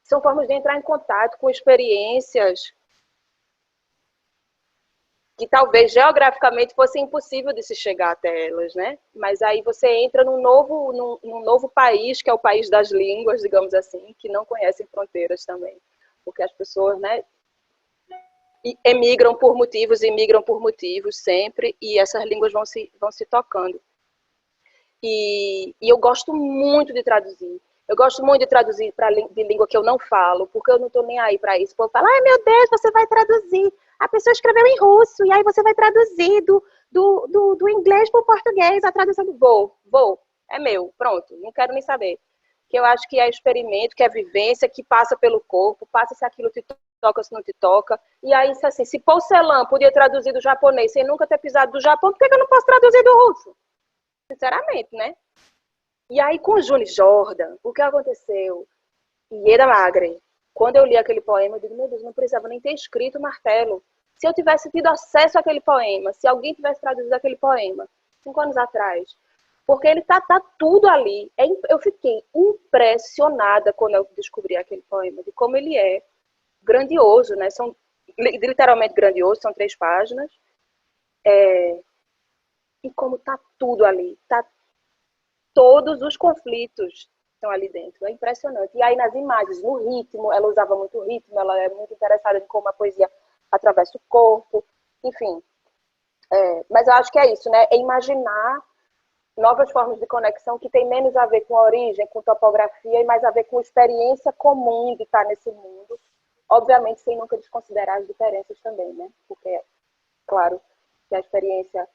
são formas de entrar em contato com experiências que talvez geograficamente fosse impossível de se chegar até elas, né? Mas aí você entra num novo país, que é o país das línguas, digamos assim, que não conhecem fronteiras também, porque as pessoas, né, emigram por motivos sempre, e essas línguas vão se tocando. E eu gosto muito de traduzir. Eu gosto muito de traduzir de língua que eu não falo, porque eu não estou nem aí para isso. O povo fala, ai meu Deus, você vai traduzir. A pessoa escreveu em russo, e aí você vai traduzir do inglês para o português, a tradução do vou, é meu, pronto, não quero nem saber. Que eu acho que é experimento, que é vivência, que passa pelo corpo, passa se aquilo te toca, se não te toca. E aí, assim, se Paul Celan podia traduzir do japonês sem nunca ter pisado do Japão, por que eu não posso traduzir do russo? Sinceramente, né? E aí, com o Juni Jordan, o que aconteceu? Ieda Magre, quando eu li aquele poema, eu digo, meu Deus, não precisava nem ter escrito Martelo. Se eu tivesse tido acesso àquele poema, se alguém tivesse traduzido aquele poema 5 anos atrás, porque ele tá tudo ali. Eu fiquei impressionada quando eu descobri aquele poema, de como ele é grandioso, né? São literalmente grandioso, são 3 páginas. E como tá tudo ali, tá todos os conflitos estão ali dentro. É impressionante. E aí nas imagens, no ritmo, ela usava muito ritmo, ela é muito interessada em como a poesia atravessa o corpo, enfim. Mas eu acho que é isso, né? É imaginar novas formas de conexão que tem menos a ver com a origem, com topografia, e mais a ver com experiência comum de estar nesse mundo. Obviamente, sem nunca desconsiderar as diferenças também, né? Porque, claro, que a experiência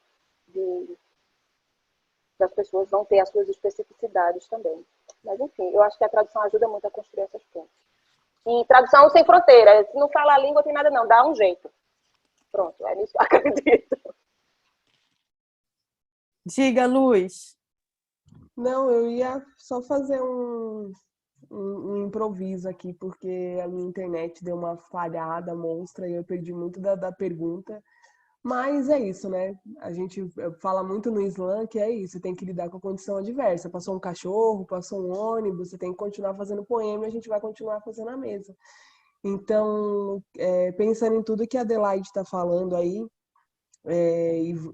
das pessoas vão ter as suas especificidades também. Mas, enfim, eu acho que a tradução ajuda muito a construir essas pontes. E tradução sem fronteira. Se não fala a língua, tem nada não. Dá um jeito. Pronto, é nisso que eu acredito. Diga, Luz. Não, eu ia só fazer um improviso aqui, porque a minha internet deu uma falhada monstra e eu perdi muito da pergunta. Mas é isso, né? A gente fala muito no Islã que é isso, você tem que lidar com a condição adversa. Passou um cachorro, passou um ônibus, você tem que continuar fazendo poema e a gente vai continuar fazendo a mesa. Então, pensando em tudo que a Adelaide está falando aí,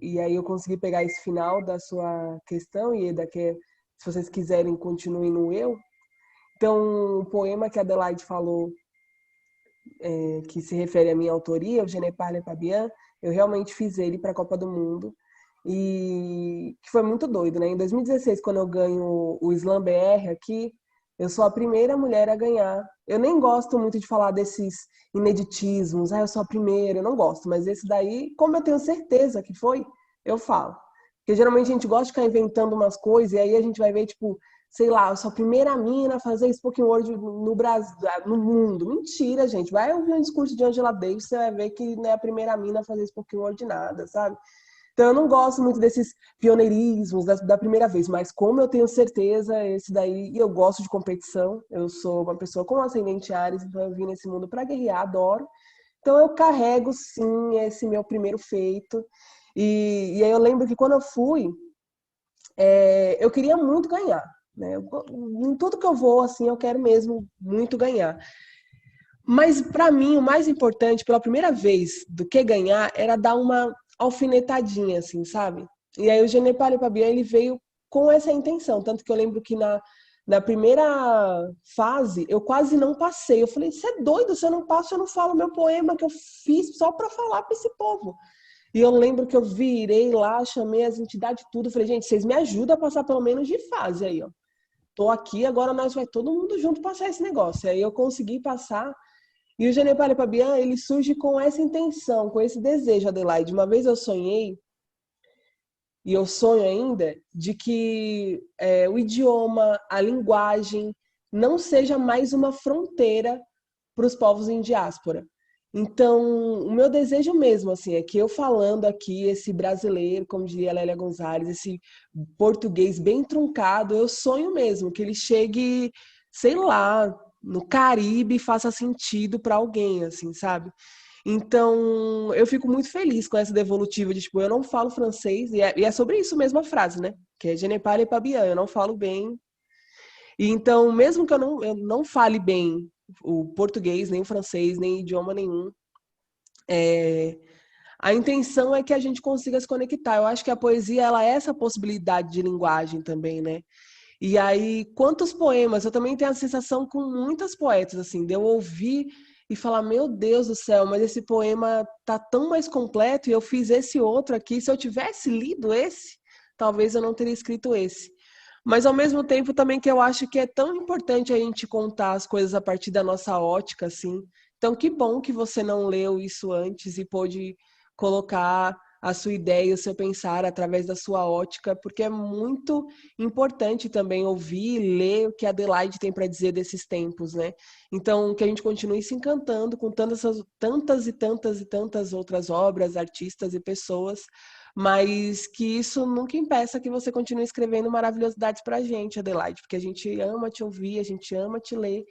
e aí eu consegui pegar esse final da sua questão, Ieda, que é, se vocês quiserem, continuem no eu. Então, o poema que a Adelaide falou, que se refere à minha autoria, o Je ne parle pas bien, eu realmente fiz ele para a Copa do Mundo. E que foi muito doido, né? Em 2016, quando eu ganho o Slam BR aqui, eu sou a primeira mulher a ganhar. Eu nem gosto muito de falar desses ineditismos, eu sou a primeira, eu não gosto, mas esse daí, como eu tenho certeza que foi, eu falo. Porque geralmente a gente gosta de ficar inventando umas coisas e aí a gente vai ver, tipo, sei lá, eu sou a primeira mina a fazer spoken word no Brasil, no mundo. Mentira, gente. Vai ouvir um discurso de Angela Davis, você vai ver que não é a primeira mina a fazer spoken word de nada, sabe? Então eu não gosto muito desses pioneirismos da primeira vez, mas como eu tenho certeza, esse daí, e eu gosto de competição, eu sou uma pessoa com ascendente Áries, então eu vim nesse mundo para guerrear, adoro. Então eu carrego sim esse meu primeiro feito. E aí eu lembro que quando eu fui, eu queria muito ganhar, né? Em tudo que eu vou, assim, eu quero mesmo muito ganhar. Mas para mim o mais importante, pela primeira vez, do que ganhar, era dar uma alfinetadinha, assim, sabe? E aí o Je ne parle pas bien, ele veio com essa intenção, tanto que eu lembro que na primeira fase eu quase não passei. Eu falei, você é doido, se eu não passo, eu não falo meu poema que eu fiz só para falar para esse povo. E eu lembro que eu virei lá, chamei as entidades tudo, falei, gente, vocês me ajudam a passar pelo menos de fase aí, ó. Tô aqui, agora nós vai todo mundo junto passar esse negócio. Aí eu consegui passar. E o Je ne parle pas bien, ele surge com essa intenção, com esse desejo, Adelaide. Uma vez eu sonhei, e eu sonho ainda, de que o idioma, a linguagem, não seja mais uma fronteira para os povos em diáspora. Então, o meu desejo mesmo, assim, é que eu falando aqui, esse brasileiro, como diria Lélia Gonzalez, esse português bem truncado, eu sonho mesmo que ele chegue, sei lá, no Caribe e faça sentido para alguém, assim, sabe? Então, eu fico muito feliz com essa devolutiva de, tipo, eu não falo francês, e é sobre isso mesmo a frase, né? Que é Je ne parle pas bien, eu não falo bem. E então, mesmo que eu não fale bem o português, nem o francês, nem idioma nenhum, a intenção é que a gente consiga se conectar. Eu acho que a poesia, ela é essa possibilidade de linguagem também, né? E aí, quantos poemas? Eu também tenho a sensação com muitas poetas, assim, de eu ouvir e falar, meu Deus do céu, mas esse poema tá tão mais completo e eu fiz esse outro aqui. Se eu tivesse lido esse, talvez eu não teria escrito esse. Mas, ao mesmo tempo, também que eu acho que é tão importante a gente contar as coisas a partir da nossa ótica, assim. Então, que bom que você não leu isso antes e pôde colocar a sua ideia, o seu pensar através da sua ótica, porque é muito importante também ouvir e ler o que a Adelaide tem para dizer desses tempos, né? Então, que a gente continue se encantando com tantas e tantas e tantas outras obras, artistas e pessoas, mas que isso nunca impeça que você continue escrevendo maravilhosidades para a gente, Adelaide, porque a gente ama te ouvir, a gente ama te ler,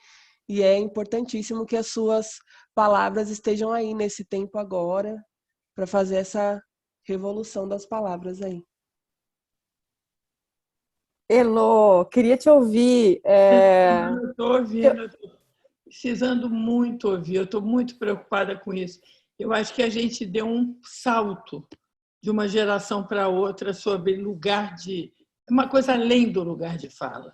e é importantíssimo que as suas palavras estejam aí nesse tempo agora, para fazer essa revolução das palavras aí. Elô, queria te ouvir. Eu estou ouvindo, estou precisando muito ouvir, eu estou muito preocupada com isso. Eu acho que a gente deu um salto de uma geração para outra sobre lugar de... uma coisa além do lugar de fala,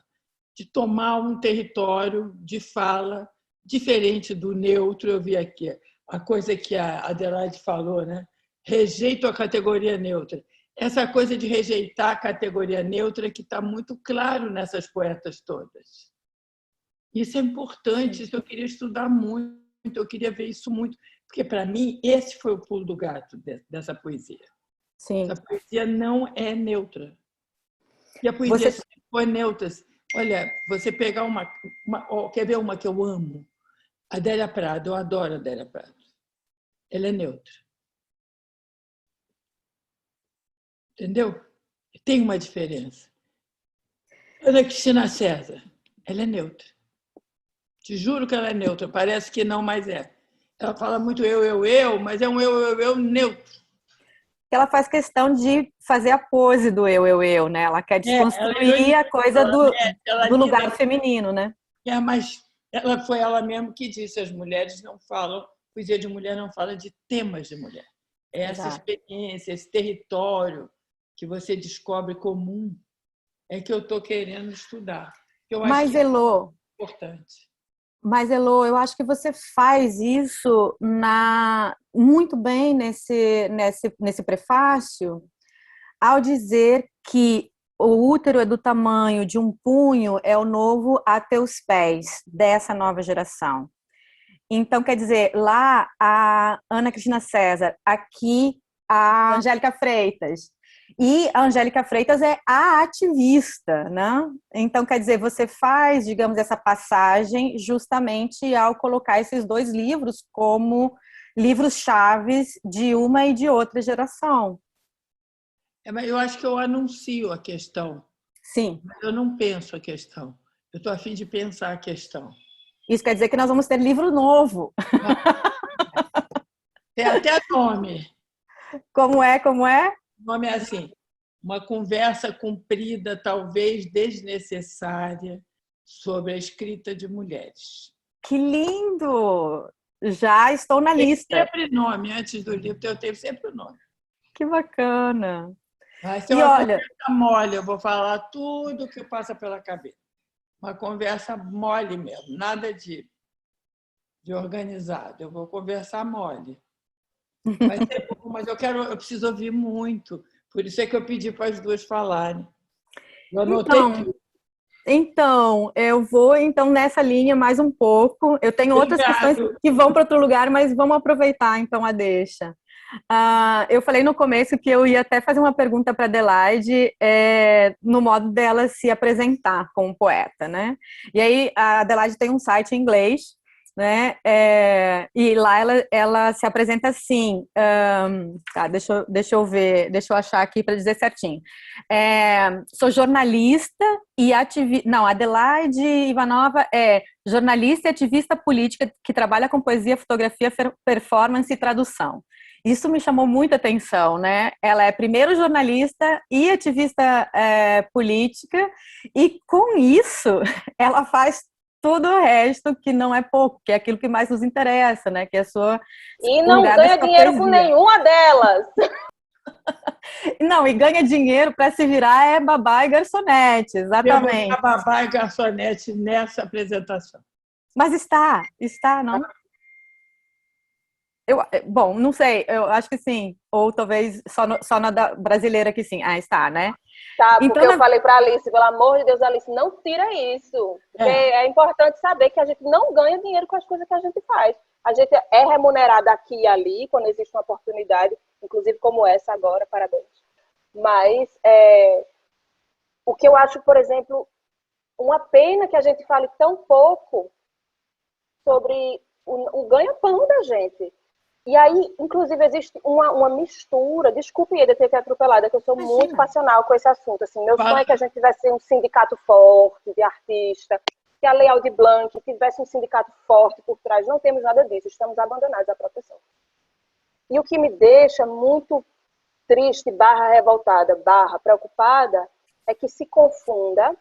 de tomar um território de fala diferente do neutro. Eu vi aqui a coisa que a Adelaide falou, né? Rejeito a categoria neutra. Essa coisa de rejeitar a categoria neutra que está muito claro nessas poetas todas. Isso é importante, isso eu queria estudar muito, eu queria ver isso muito, porque, para mim, esse foi o pulo do gato dessa poesia. Sim. Essa poesia não é neutra. E a poesia sempre foi neutra. Olha, você pegar quer ver uma que eu amo? Adélia Prado, eu adoro a Adélia Prado. Ela é neutra. entendeu? Tem uma diferença. Ana Cristina César, ela é neutra. Te juro que ela é neutra, parece que não, mas é. Ela fala muito eu, mas é um eu neutro. Ela faz questão de fazer a pose do eu, né? Ela quer desconstruir a coisa do lugar feminino, né? Mas ela foi ela mesma que disse: as mulheres não falam, poesia de mulher não fala de temas de mulher. É essa experiência, esse território que você descobre comum é que eu estou querendo estudar. Eu acho que é importante. Mas, Elô, eu acho que você faz isso muito bem nesse prefácio, ao dizer que o útero é do tamanho de um punho, é o novo a teus pés, dessa nova geração. Então, quer dizer, lá a Ana Cristina César, aqui a Angélica Freitas. E a Angélica Freitas é a ativista, né? Então, quer dizer, você faz, digamos, essa passagem justamente ao colocar esses dois livros como livros-chaves de uma e de outra geração. Mas eu acho que eu anuncio a questão. Sim. Mas eu não penso a questão. Eu estou a fim de pensar a questão. Isso quer dizer que nós vamos ter livro novo. Tem até nome. Como é? O nome é assim: uma conversa comprida, talvez desnecessária, sobre a escrita de mulheres. Que lindo! Já estou na lista. Sempre nome, antes do livro eu tenho sempre o nome. Que bacana! Vai ser uma conversa mole, eu vou falar tudo o que passa pela cabeça. Uma conversa mole mesmo, nada de organizado. Eu vou conversar mole. Vai ser bom, mas eu preciso ouvir muito. Por isso é que eu pedi para as duas falarem. Eu anotei tudo. Então, eu vou nessa linha mais um pouco. Eu tenho outras questões que vão para outro lugar, mas vamos aproveitar então a deixa. Eu falei no começo que eu ia até fazer uma pergunta para a Adelaide no modo dela se apresentar como poeta, né? E aí a Adelaide tem um site em inglês, né? E lá ela se apresenta assim. Deixa eu ver, deixa eu achar aqui para dizer certinho. Sou jornalista e ativista. Não, Adelaide Ivanova é jornalista e ativista política que trabalha com poesia, fotografia, performance e tradução. Isso me chamou muita atenção, né? Ela é primeiro jornalista e ativista política, e com isso ela faz tudo o resto que não é pouco, que é aquilo que mais nos interessa, né? Que é a sua e não ganha dinheiro com nenhuma delas. Não, e ganha dinheiro para se virar babá e garçonete, exatamente. Eu vou babá e garçonete nessa apresentação. Mas está, não? Bom, não sei, eu acho que sim. Ou talvez só na brasileira que sim. Está, né? Tá, porque eu falei para Alice, pelo amor de Deus, Alice, não tira isso. Porque é importante saber que a gente não ganha dinheiro com as coisas que a gente faz. A gente é remunerada aqui e ali, quando existe uma oportunidade, inclusive como essa agora, parabéns. Mas o que eu acho, por exemplo, uma pena que a gente fale tão pouco sobre o ganha-pão da gente. E aí, inclusive, existe uma mistura. Desculpe eu ter que atropelada, que eu sou muito passional com esse assunto. Assim, meu sonho é que a gente tivesse um sindicato forte de artista, que a Lei Aldir Blanc tivesse um sindicato forte por trás. Não temos nada disso, estamos abandonados à proteção. E o que me deixa muito triste, revoltada, preocupada, é que se confunda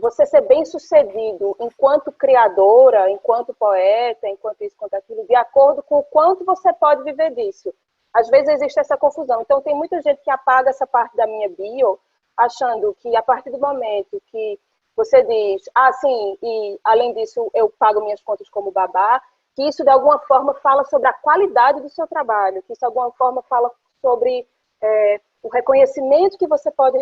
você ser bem-sucedido enquanto criadora, enquanto poeta, enquanto isso, enquanto aquilo, de acordo com o quanto você pode viver disso. Às vezes existe essa confusão. Então, tem muita gente que apaga essa parte da minha bio, achando que a partir do momento que você diz, sim, e além disso eu pago minhas contas como babá, que isso de alguma forma fala sobre a qualidade do seu trabalho, que isso de alguma forma fala sobre o reconhecimento que você pode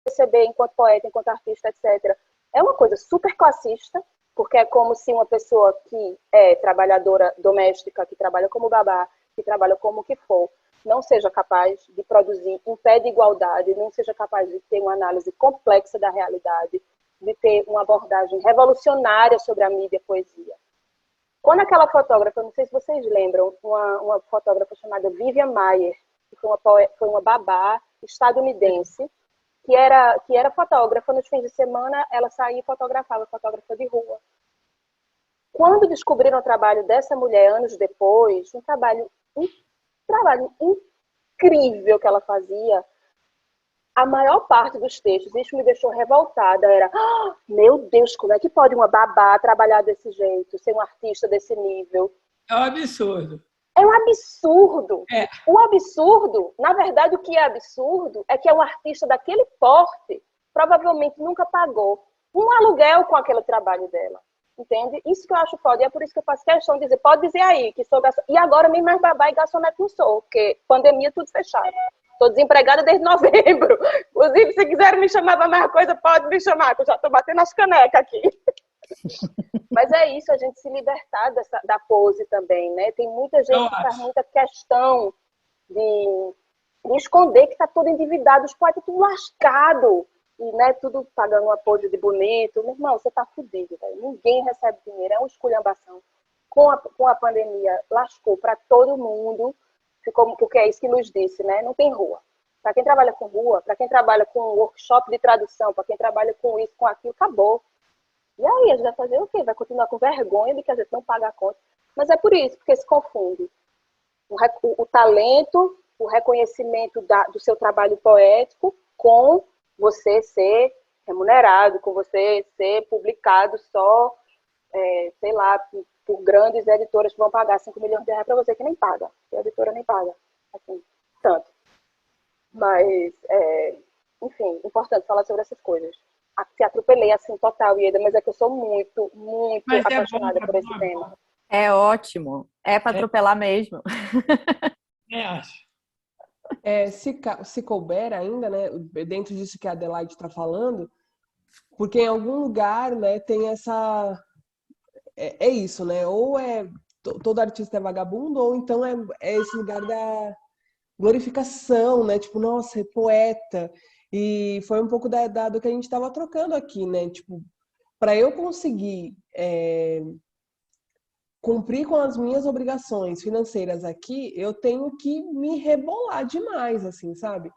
receber enquanto poeta, enquanto artista, etc. É uma coisa super classista, porque é como se uma pessoa que é trabalhadora doméstica, que trabalha como babá, que trabalha como o que for, não seja capaz de produzir em pé de igualdade, não seja capaz de ter uma análise complexa da realidade, de ter uma abordagem revolucionária sobre a mídia e a poesia. Quando aquela fotógrafa, não sei se vocês lembram, uma fotógrafa chamada Vivian Maier, que foi uma babá estadunidense, que era fotógrafa nos fins de semana, ela saía e fotografava, fotógrafa de rua. Quando descobriram o trabalho dessa mulher, anos depois, um trabalho incrível que ela fazia, a maior parte dos textos, isso me deixou revoltada, era, meu Deus, como é que pode uma babá trabalhar desse jeito, ser um artista desse nível? É um absurdo. É um absurdo. É. O absurdo, na verdade, o que é absurdo é que é um artista daquele porte, provavelmente nunca pagou um aluguel com aquele trabalho dela. Entende? Isso que eu acho foda. E é por isso que eu faço questão de dizer, pode dizer aí que sou garçonete. E agora nem mais babá e garçonete não sou, porque pandemia tudo fechado. Estou desempregada desde novembro. Inclusive, se quiserem me chamar para mais coisa, pode me chamar, que eu já estou batendo as canecas aqui. Mas é isso, a gente se libertar da pose também, né? Tem muita gente que faz muita questão de esconder que está todo endividado, os poetas tudo lascado, e né, tudo pagando uma pose de bonito. Meu irmão, você está fudido, velho. Ninguém recebe dinheiro, é uma esculhambação. Com a pandemia, lascou para todo mundo, ficou, porque é isso que Luz disse, né? Não tem rua. Para quem trabalha com rua, para quem trabalha com workshop de tradução, para quem trabalha com isso, com aquilo, acabou. E aí, a gente vai fazer o quê? Vai continuar com vergonha de que a gente não paga a conta. Mas é por isso, porque se confunde o talento, o reconhecimento do seu trabalho poético com você ser remunerado, com você ser publicado só, sei lá, por grandes editoras que vão pagar 5 milhões de reais para você, que nem paga. A editora nem paga, assim, tanto. Mas, enfim, importante falar sobre essas coisas. Se atropelei assim total, Ieda, mas é que eu sou muito, muito apaixonada por esse tema. É ótimo. É para atropelar mesmo. Acho. Se couber ainda, né, dentro disso que a Adelaide está falando, porque em algum lugar, né, tem essa... É isso, né? Ou todo artista é vagabundo, ou então é esse lugar da glorificação, né? Tipo, nossa, é poeta. E foi um pouco do que a gente estava trocando aqui, né? Tipo, para eu conseguir cumprir com as minhas obrigações financeiras aqui, eu tenho que me rebolar demais, assim, sabe?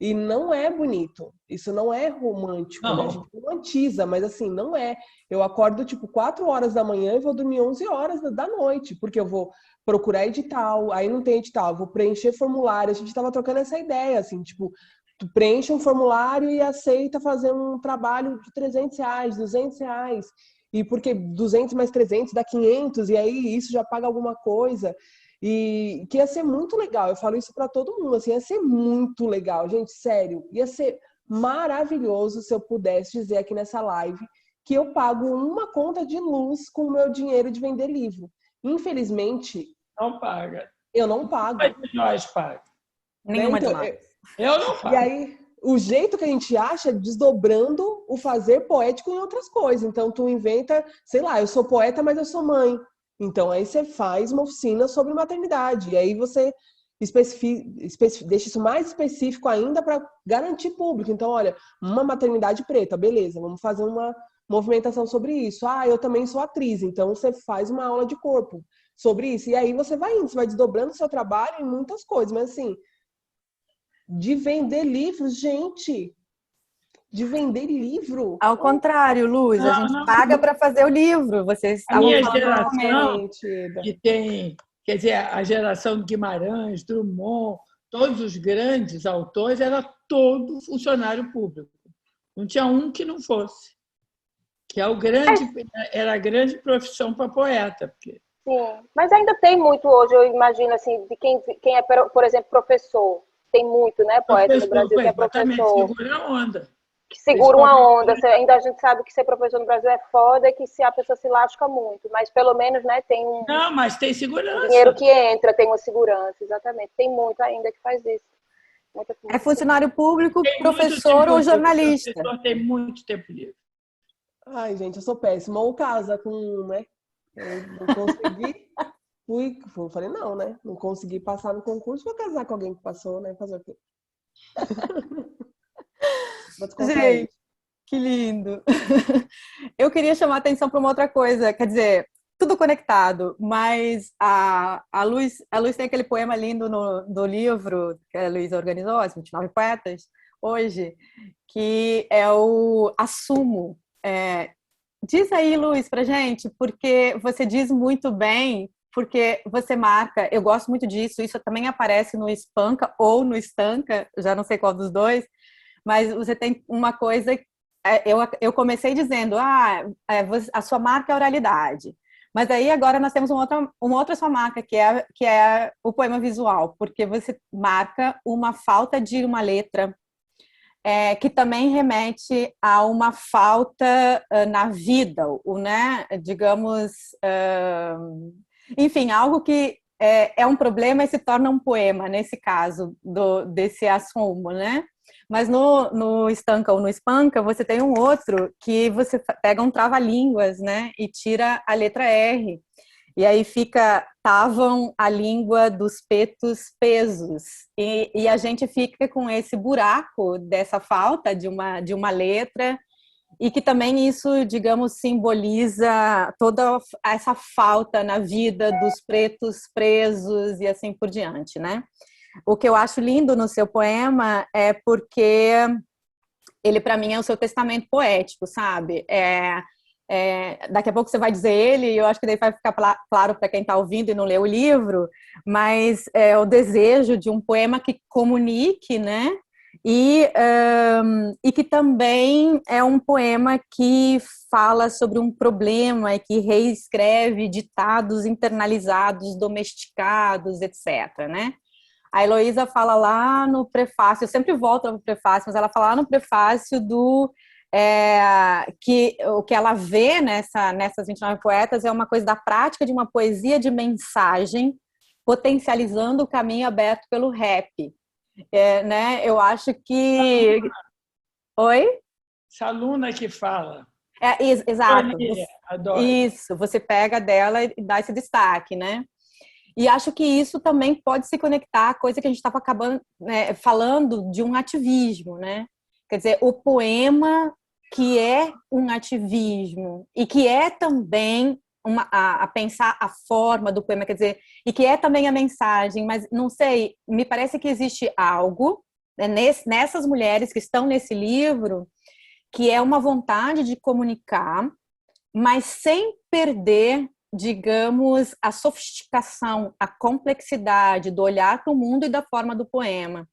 E não é bonito. Isso não é romântico, não. Né? A gente romantiza, mas assim, não é. Eu acordo, tipo, 4 horas da manhã e vou dormir 11 horas da noite, porque eu vou procurar edital, aí não tem edital, vou preencher formulário. A gente estava trocando essa ideia, assim, tipo, tu preenche um formulário e aceita fazer um trabalho de R$300, R$200. E porque 200 mais 300 dá 500, e aí isso já paga alguma coisa. E que ia ser muito legal, eu falo isso para todo mundo, assim, ia ser muito legal, gente, sério, ia ser maravilhoso se eu pudesse dizer aqui nessa live que eu pago uma conta de luz com o meu dinheiro de vender livro. Infelizmente, não paga. Eu não pago. Nenhuma de nós paga. Nenhuma de nós. Eu não pago. E aí, o jeito que a gente acha é desdobrando o fazer poético em outras coisas. Então, tu inventa, sei lá, eu sou poeta, mas eu sou mãe. Então, aí você faz uma oficina sobre maternidade. E aí você deixa isso mais específico ainda para garantir público. Então, olha, uma maternidade preta, beleza, vamos fazer uma movimentação sobre isso. Ah, eu também sou atriz, então você faz uma aula de corpo sobre isso. E aí você vai indo, você vai desdobrando o seu trabalho em muitas coisas. Mas, assim, de vender livros, gente... De vender livro. Ao contrário, Luz, a gente paga para fazer o livro. Vocês a minha estavam geração, que tem, quer dizer, a geração de Guimarães, Drummond, todos os grandes autores, era todo funcionário público. Não tinha um que não fosse. Que era a grande profissão para poeta. Porque... Sim, mas ainda tem muito hoje, eu imagino, assim, de quem é, por exemplo, professor. Tem muito, né, poeta no Brasil que é professor. Segura a onda. Que segura uma onda. Ainda a gente sabe que ser professor no Brasil é foda e que se a pessoa se lasca muito. Mas pelo menos, né, tem um... Não, mas tem segurança. Dinheiro que entra, tem uma segurança, exatamente. Tem muito ainda que faz isso. É funcionário público, professor ou jornalista. O professor tem muito tempo livre. Ai, gente, eu sou péssima. Ou casa com, né? Eu não consegui. Falei, não, né? Não consegui passar no concurso, vou casar com alguém que passou, né? Fazer o quê? Gente, que lindo. Eu queria chamar a atenção para uma outra coisa. Quer dizer, tudo conectado. Mas a Luz tem aquele poema lindo do livro que a Luísa organizou, As 29 Poetas, hoje, que é o Assumo. Diz aí, Luz, pra gente, porque você diz muito bem, porque você marca, eu gosto muito disso, isso também aparece no Espanca ou no Estanca, já não sei qual dos dois, mas você tem uma coisa, eu comecei dizendo, a sua marca é a oralidade, mas aí agora nós temos uma outra sua marca, que é o poema visual, porque você marca uma falta de uma letra, que também remete a uma falta na vida, né? Digamos, enfim, algo que é um problema e se torna um poema, nesse caso, desse assunto, né? Mas no Estanca ou no Espanca, você tem um outro que você pega um trava-línguas, né? E tira a letra R. E aí tavam a língua dos petos pesos. E a gente fica com esse buraco dessa falta de uma letra, e que também isso, digamos, simboliza toda essa falta na vida dos pretos presos e assim por diante, né? O que eu acho lindo no seu poema é porque ele, para mim, é o seu testamento poético, sabe? Daqui a pouco você vai dizer ele, e eu acho que daí vai ficar claro para quem está ouvindo e não leu o livro, mas é o desejo de um poema que comunique, né? E que também é um poema que fala sobre um problema e que reescreve ditados internalizados, domesticados, etc., né? A Heloísa fala lá no prefácio, eu sempre volto no prefácio, mas ela fala lá no prefácio que o que ela vê nessas 29 poetas é uma coisa da prática de uma poesia de mensagem, potencializando o caminho aberto pelo rap. Né? Eu acho que... Oi? Essa aluna que fala. Exato. Adoro. Isso, você pega dela e dá esse destaque, né? E acho que isso também pode se conectar à coisa que a gente estava acabando, né, falando de um ativismo, né? Quer dizer, o poema que é um ativismo e que é também a pensar a forma do poema, quer dizer, e que é também a mensagem, mas não sei, me parece que existe algo, né, nessas mulheres que estão nesse livro, que é uma vontade de comunicar, mas sem perder, digamos, a sofisticação, a complexidade do olhar para o mundo e da forma do poema.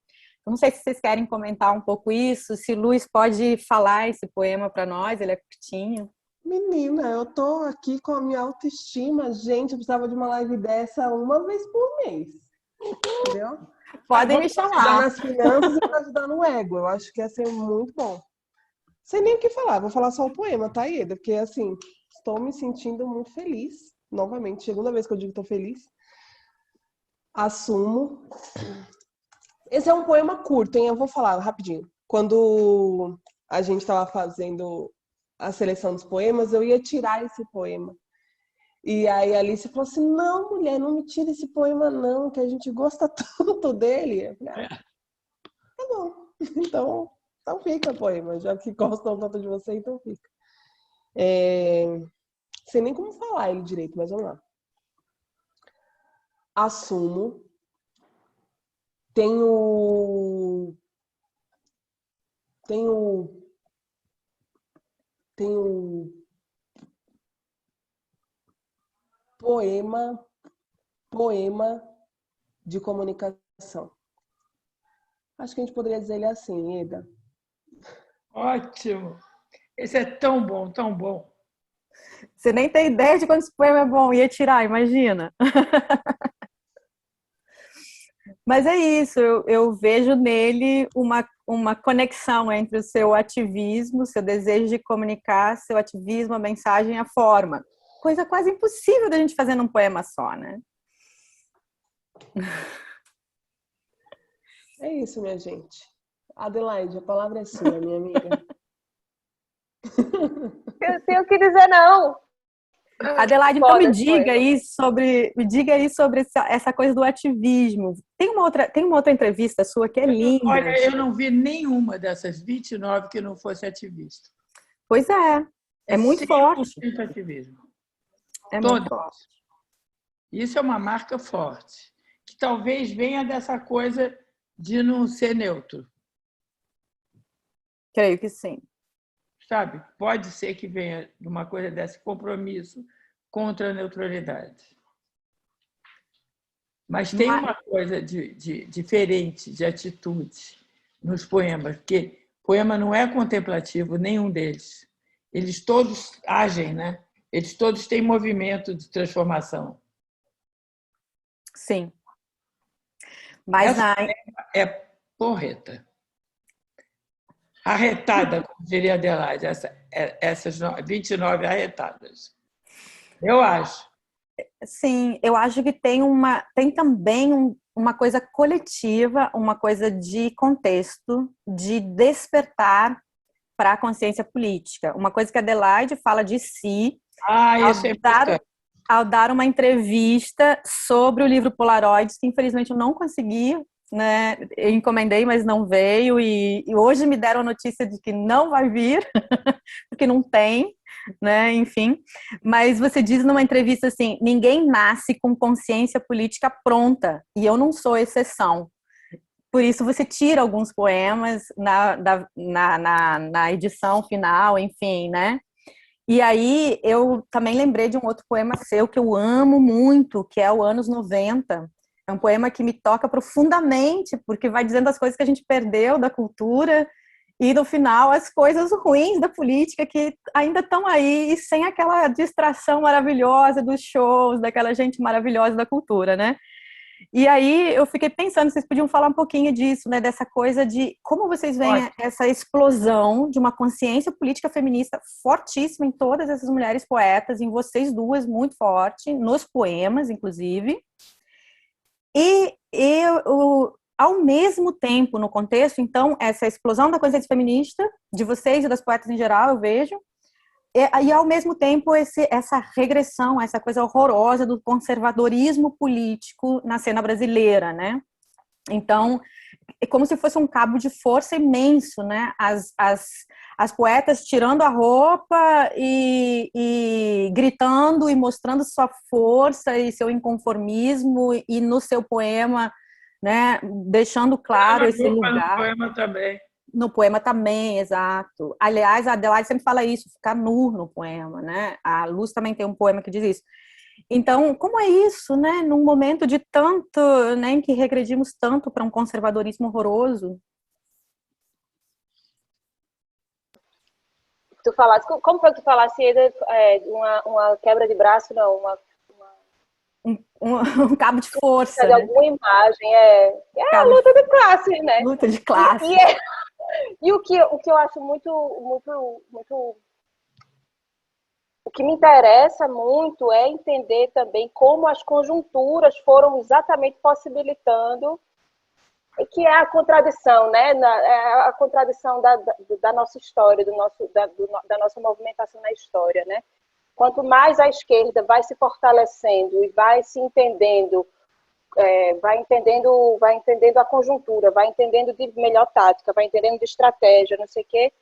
Eu não sei se vocês querem comentar um pouco isso, se Luiz pode falar esse poema para nós, ele é curtinho. Menina, eu tô aqui com a minha autoestima. Gente, eu precisava de uma live dessa uma vez por mês. Entendeu? Podem me chamar. Ajudar nas finanças e para ajudar no ego. Eu acho que ia ser muito bom. Sem nem o que falar, vou falar só o poema, tá, Ieda? Porque, assim, estou me sentindo muito feliz. Novamente, segunda vez que eu digo que estou feliz. Assumo. Esse é um poema curto, hein? Eu vou falar rapidinho. Quando a gente estava fazendo a seleção dos poemas, eu ia tirar esse poema. E aí a Alice falou assim, não, mulher, não me tira esse poema não, que a gente gosta tanto dele. Eu falei, tá bom, então fica o poema, já que gostam tanto de você, então fica. Sei nem como falar ele direito, mas vamos lá. Assumo. Tenho poema de comunicação. Acho que a gente poderia dizer ele assim, Eda. Ótimo! Esse é tão bom, tão bom. Você nem tem ideia de quando esse poema é bom, ia tirar, imagina. Mas é isso, eu vejo nele uma conexão entre o seu ativismo, seu desejo de comunicar, seu ativismo, a mensagem e a forma. Coisa quase impossível da gente fazer num poema só, né? É isso, minha gente. Adelaide, a palavra é sua, minha amiga. Eu tenho que dizer não. Adelaide, então me diga aí sobre essa coisa do ativismo. Tem uma outra entrevista sua que é linda. Olha, eu não vi nenhuma dessas 29 que não fosse ativista. Pois é muito forte. Ativismo. É muito Todas. forte. Isso é uma marca forte, que talvez venha dessa coisa de não ser neutro, Creio que sim. sabe? Pode ser que venha de uma coisa desse compromisso contra a neutralidade. Mas tem uma coisa de diferente de atitude nos poemas, porque poema não é contemplativo, nenhum deles. Eles todos agem, né? Eles todos têm movimento de transformação. Sim. Mas Essa é porreta. Arretada, como diria Adelaide, essas 29 arretadas. Eu acho. sim, eu acho que tem também uma coisa coletiva, uma coisa de contexto, de despertar para a consciência política. Uma coisa que a Adelaide fala de si Isso é importante. ao dar uma entrevista sobre o livro Polaroids, que infelizmente eu não consegui, né? Eu encomendei, mas não veio, e hoje me deram a notícia de que não vai vir, porque não tem, né? Enfim. Mas você diz numa entrevista assim: ninguém nasce com consciência política pronta, e eu não sou exceção. Por isso você tira alguns poemas na edição final, enfim, né? E aí eu também lembrei de um outro poema seu que eu amo muito, que é o Anos 90. É um poema que me toca profundamente, porque vai dizendo as coisas que a gente perdeu da cultura e, no final, as coisas ruins da política que ainda estão aí, e sem aquela distração maravilhosa dos shows, daquela gente maravilhosa da cultura, né? E aí eu fiquei pensando, vocês podiam falar um pouquinho disso, né? Dessa coisa de como vocês veem essa explosão de uma consciência política feminista fortíssima em todas essas mulheres poetas, em vocês duas muito forte, nos poemas, inclusive. Ao mesmo tempo, no contexto, então, essa explosão da consciência feminista, de vocês e das poetas em geral, eu vejo, e ao mesmo tempo essa regressão, essa coisa horrorosa do conservadorismo político na cena brasileira, né? Então, é como se fosse um cabo de força imenso, né? As poetas tirando a roupa e gritando e mostrando sua força e seu inconformismo, e no seu poema, né, deixando claro esse lugar. No poema também. No poema também, exato. Aliás, a Adelaide sempre fala isso, ficar nu no poema, né? A Luz também tem um poema que diz isso. Então, como é isso, né? Num momento de tanto, né, em que regredimos tanto para um conservadorismo horroroso? Tu falasse, como foi que tu falasse uma quebra de braço, não, Um cabo de força, de né? alguma imagem, a luta de classe, né? Luta de classe. E o que eu acho muito, o que me interessa muito é entender também como as conjunturas foram exatamente possibilitando, que é a contradição, né? A contradição da nossa história, da nossa movimentação na história, né? Quanto mais a esquerda vai se fortalecendo e vai se entendendo, vai entendendo a conjuntura, vai entendendo de melhor tática, vai entendendo de estratégia, não sei o quê.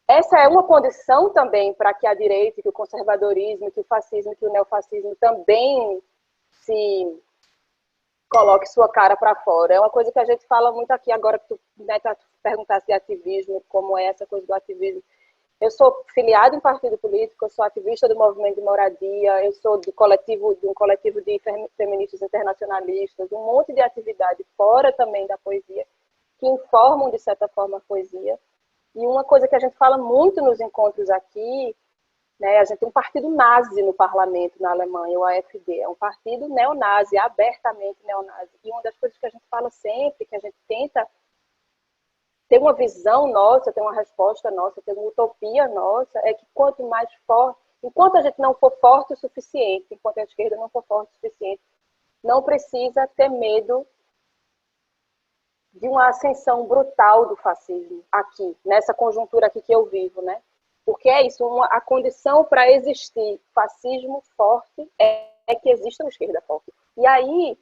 Essa é uma condição também para que a direita, que o conservadorismo, que o fascismo, que o neofascismo também se coloque sua cara para fora. É uma coisa que a gente fala muito aqui agora, que tu, né, perguntasse de ativismo, como é essa coisa do ativismo. Eu sou filiada em partido político, eu sou ativista do movimento de moradia, eu sou de um coletivo de feministas internacionalistas, um monte de atividade fora também da poesia, que informam, de certa forma, a poesia. E uma coisa que a gente fala muito nos encontros aqui, né, a gente tem um partido nazi no parlamento na Alemanha, o AfD, é um partido neonazi, abertamente neonazi. E uma das coisas que a gente fala sempre, que a gente tenta ter uma visão nossa, ter uma resposta nossa, ter uma utopia nossa, é que quanto mais forte, enquanto a gente não for forte o suficiente, enquanto a esquerda não for forte o suficiente, não precisa ter medo de uma ascensão brutal do fascismo aqui, nessa conjuntura aqui que eu vivo, né? Porque é isso, a condição para existir fascismo forte é que exista uma esquerda forte. E aí,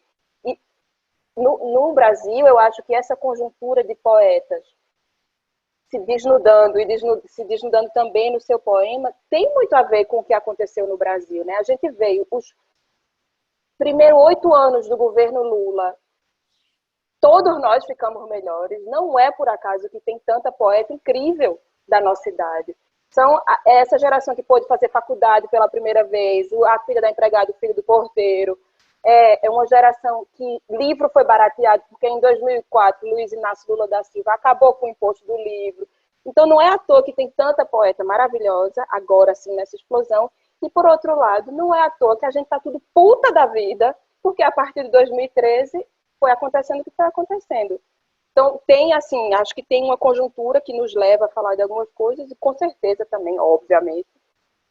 no Brasil, eu acho que essa conjuntura de poetas se desnudando e se desnudando também no seu poema, tem muito a ver com o que aconteceu no Brasil, né? A gente veio os primeiros 8 anos do governo Lula, todos nós ficamos melhores. Não é por acaso que tem tanta poeta incrível da nossa idade. São essa geração que pôde fazer faculdade pela primeira vez, a filha da empregada, o filho do porteiro. É uma geração que livro foi barateado, porque em 2004 Luiz Inácio Lula da Silva acabou com o imposto do livro. Então não é à toa que tem tanta poeta maravilhosa, agora sim, nessa explosão. E por outro lado, não é à toa que a gente está tudo puta da vida, porque a partir de 2013 foi acontecendo o que está acontecendo. Então, tem, assim, acho que tem uma conjuntura que nos leva a falar de algumas coisas e, com certeza, também, obviamente,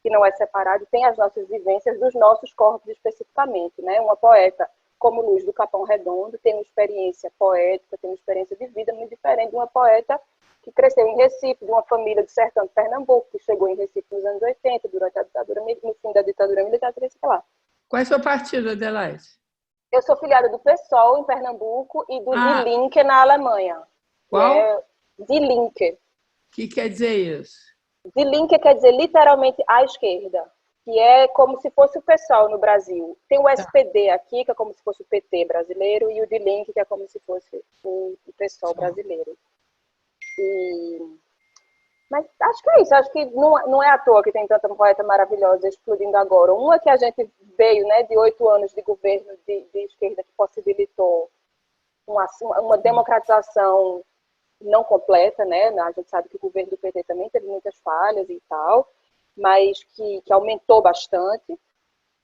que não é separado, tem as nossas vivências dos nossos corpos especificamente, né? Uma poeta como Luz do Capão Redondo tem uma experiência poética, tem uma experiência de vida muito diferente de uma poeta que cresceu em Recife, de uma família do sertão de Pernambuco, que chegou em Recife nos anos 80, durante a ditadura, no fim da ditadura militar, sei lá. Qual é o seu partido, Adelaide? Eu sou filiada do PSOL em Pernambuco e do Die Linke na Alemanha. Qual? Die Linke. O que quer dizer isso? Die Linke quer dizer literalmente à esquerda, que é como se fosse o PSOL no Brasil. Tem o SPD aqui, que é como se fosse o PT brasileiro, e o Die Linke, que é como se fosse o PSOL brasileiro. Mas acho que é isso, acho que não é à toa que tem tanta poeta maravilhosa explodindo agora. Uma que a gente veio, né, de 8 anos de governo de esquerda que possibilitou uma democratização não completa, né? A gente sabe que o governo do PT também teve muitas falhas e tal, mas que aumentou bastante.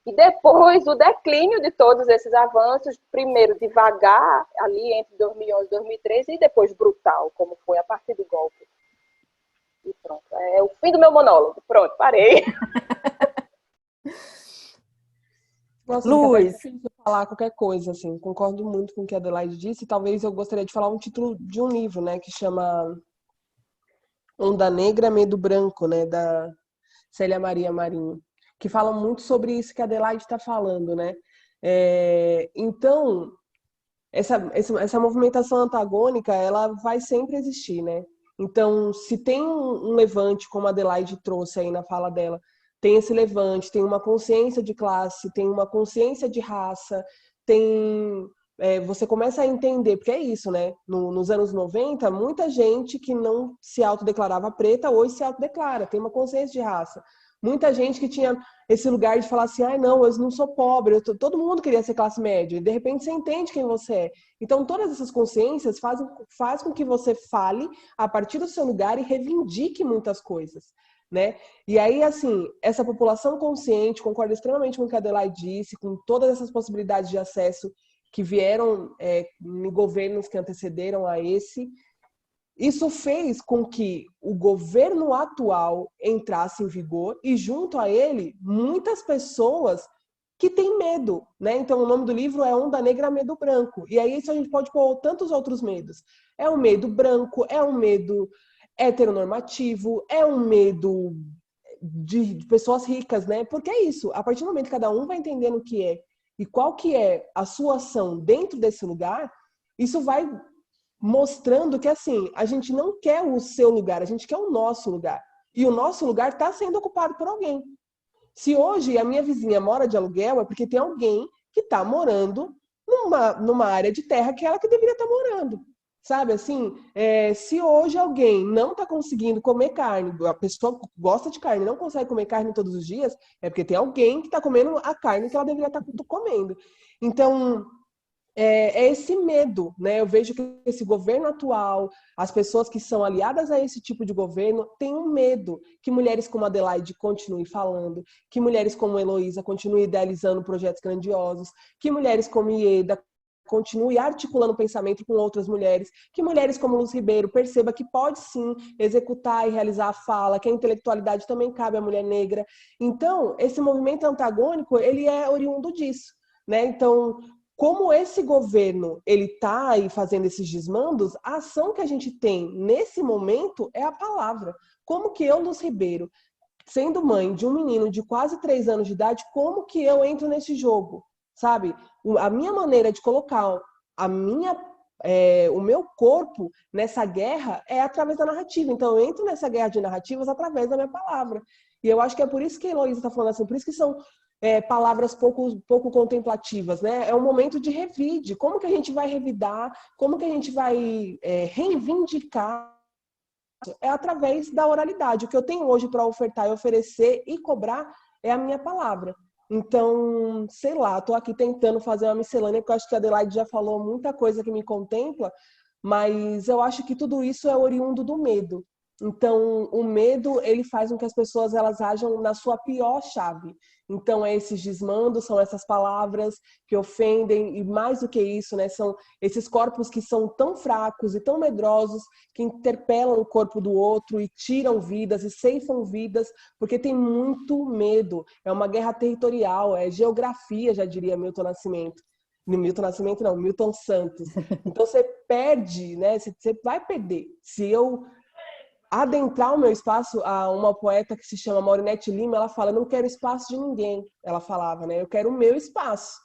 E depois o declínio de todos esses avanços, primeiro devagar, ali entre 2011 e 2013, e depois brutal, como foi a partir do golpe. E pronto, é o fim do meu monólogo. Pronto, parei. Nossa, Luz. é difícil falar qualquer coisa, assim. Concordo muito com o que a Adelaide disse. Talvez eu gostaria de falar um título de um livro, né, que chama Onda Negra, Medo Branco, né, da Célia Maria Marinho, que fala muito sobre isso que a Adelaide está falando, né? Então, essa movimentação antagônica, ela vai sempre existir, né? Então, se tem um levante, como a Adelaide trouxe aí na fala dela, tem esse levante, tem uma consciência de classe, tem uma consciência de raça, você começa a entender, porque é isso, né? Nos anos 90, muita gente que não se autodeclarava preta hoje se autodeclara, tem uma consciência de raça. Muita gente que tinha esse lugar de falar assim, não, eu não sou pobre, todo mundo queria ser classe média, e de repente você entende quem você é. Então, todas essas consciências fazem com que você fale a partir do seu lugar e reivindique muitas coisas, né? E aí, assim, essa população consciente, concordo extremamente com o que a Adelaide disse, com todas essas possibilidades de acesso que vieram em governos que antecederam a esse. Isso fez com que o governo atual entrasse em vigor e, junto a ele, muitas pessoas que têm medo, né? Então, o nome do livro é Onda Negra, Medo Branco. E aí isso a gente pode pôr tantos outros medos. É um medo branco, é um medo heteronormativo, é um medo de pessoas ricas, né? Porque é isso, a partir do momento que cada um vai entendendo o que é e qual que é a sua ação dentro desse lugar, isso vai mostrando que, assim, a gente não quer o seu lugar, a gente quer o nosso lugar. E o nosso lugar está sendo ocupado por alguém. Se hoje a minha vizinha mora de aluguel, é porque tem alguém que está morando numa área de terra que ela que deveria estar morando. Sabe, assim, se hoje alguém não está conseguindo comer carne, a pessoa gosta de carne e não consegue comer carne todos os dias, é porque tem alguém que está comendo a carne que ela deveria estar comendo. Então, é esse medo, né? Eu vejo que esse governo atual, as pessoas que são aliadas a esse tipo de governo, têm um medo que mulheres como a Adelaide continuem falando, que mulheres como a Heloísa continuem idealizando projetos grandiosos, que mulheres como Ieda continuem articulando pensamento com outras mulheres, que mulheres como Luz Ribeiro perceba que pode sim executar e realizar a fala, que a intelectualidade também cabe à mulher negra. Então, esse movimento antagônico, ele é oriundo disso, né? Então, como esse governo ele está aí fazendo esses desmandos, a ação que a gente tem nesse momento é a palavra. Como que eu, Luz Ribeiro, sendo mãe de um menino de quase 3 anos de idade, como que eu entro nesse jogo? Sabe? A minha maneira de colocar a minha o meu corpo nessa guerra é através da narrativa. Então, eu entro nessa guerra de narrativas através da minha palavra. E eu acho que é por isso que a Heloísa está falando assim, por isso que são palavras pouco contemplativas, né? É um momento de revide. Como que a gente vai revidar? Como que a gente vai reivindicar? É através da oralidade. O que eu tenho hoje para ofertar e oferecer e cobrar é a minha palavra. Então, sei lá, estou aqui tentando fazer uma miscelânea, porque eu acho que a Adelaide já falou muita coisa que me contempla, mas eu acho que tudo isso é oriundo do medo. Então, o medo, ele faz com que as pessoas elas ajam na sua pior chave. Então, é esses desmandos, são essas palavras que ofendem, e mais do que isso, né, são esses corpos que são tão fracos e tão medrosos, que interpelam o corpo do outro e tiram vidas e ceifam vidas, porque tem muito medo. É uma guerra territorial, é geografia, já diria Milton Nascimento. Milton Nascimento não, Milton Santos. Então, você perde, né, você vai perder. Se eu adentrar o meu espaço, uma poeta que se chama Maurinete Lima, ela fala, não quero espaço de ninguém, ela falava, né? Eu quero o meu espaço.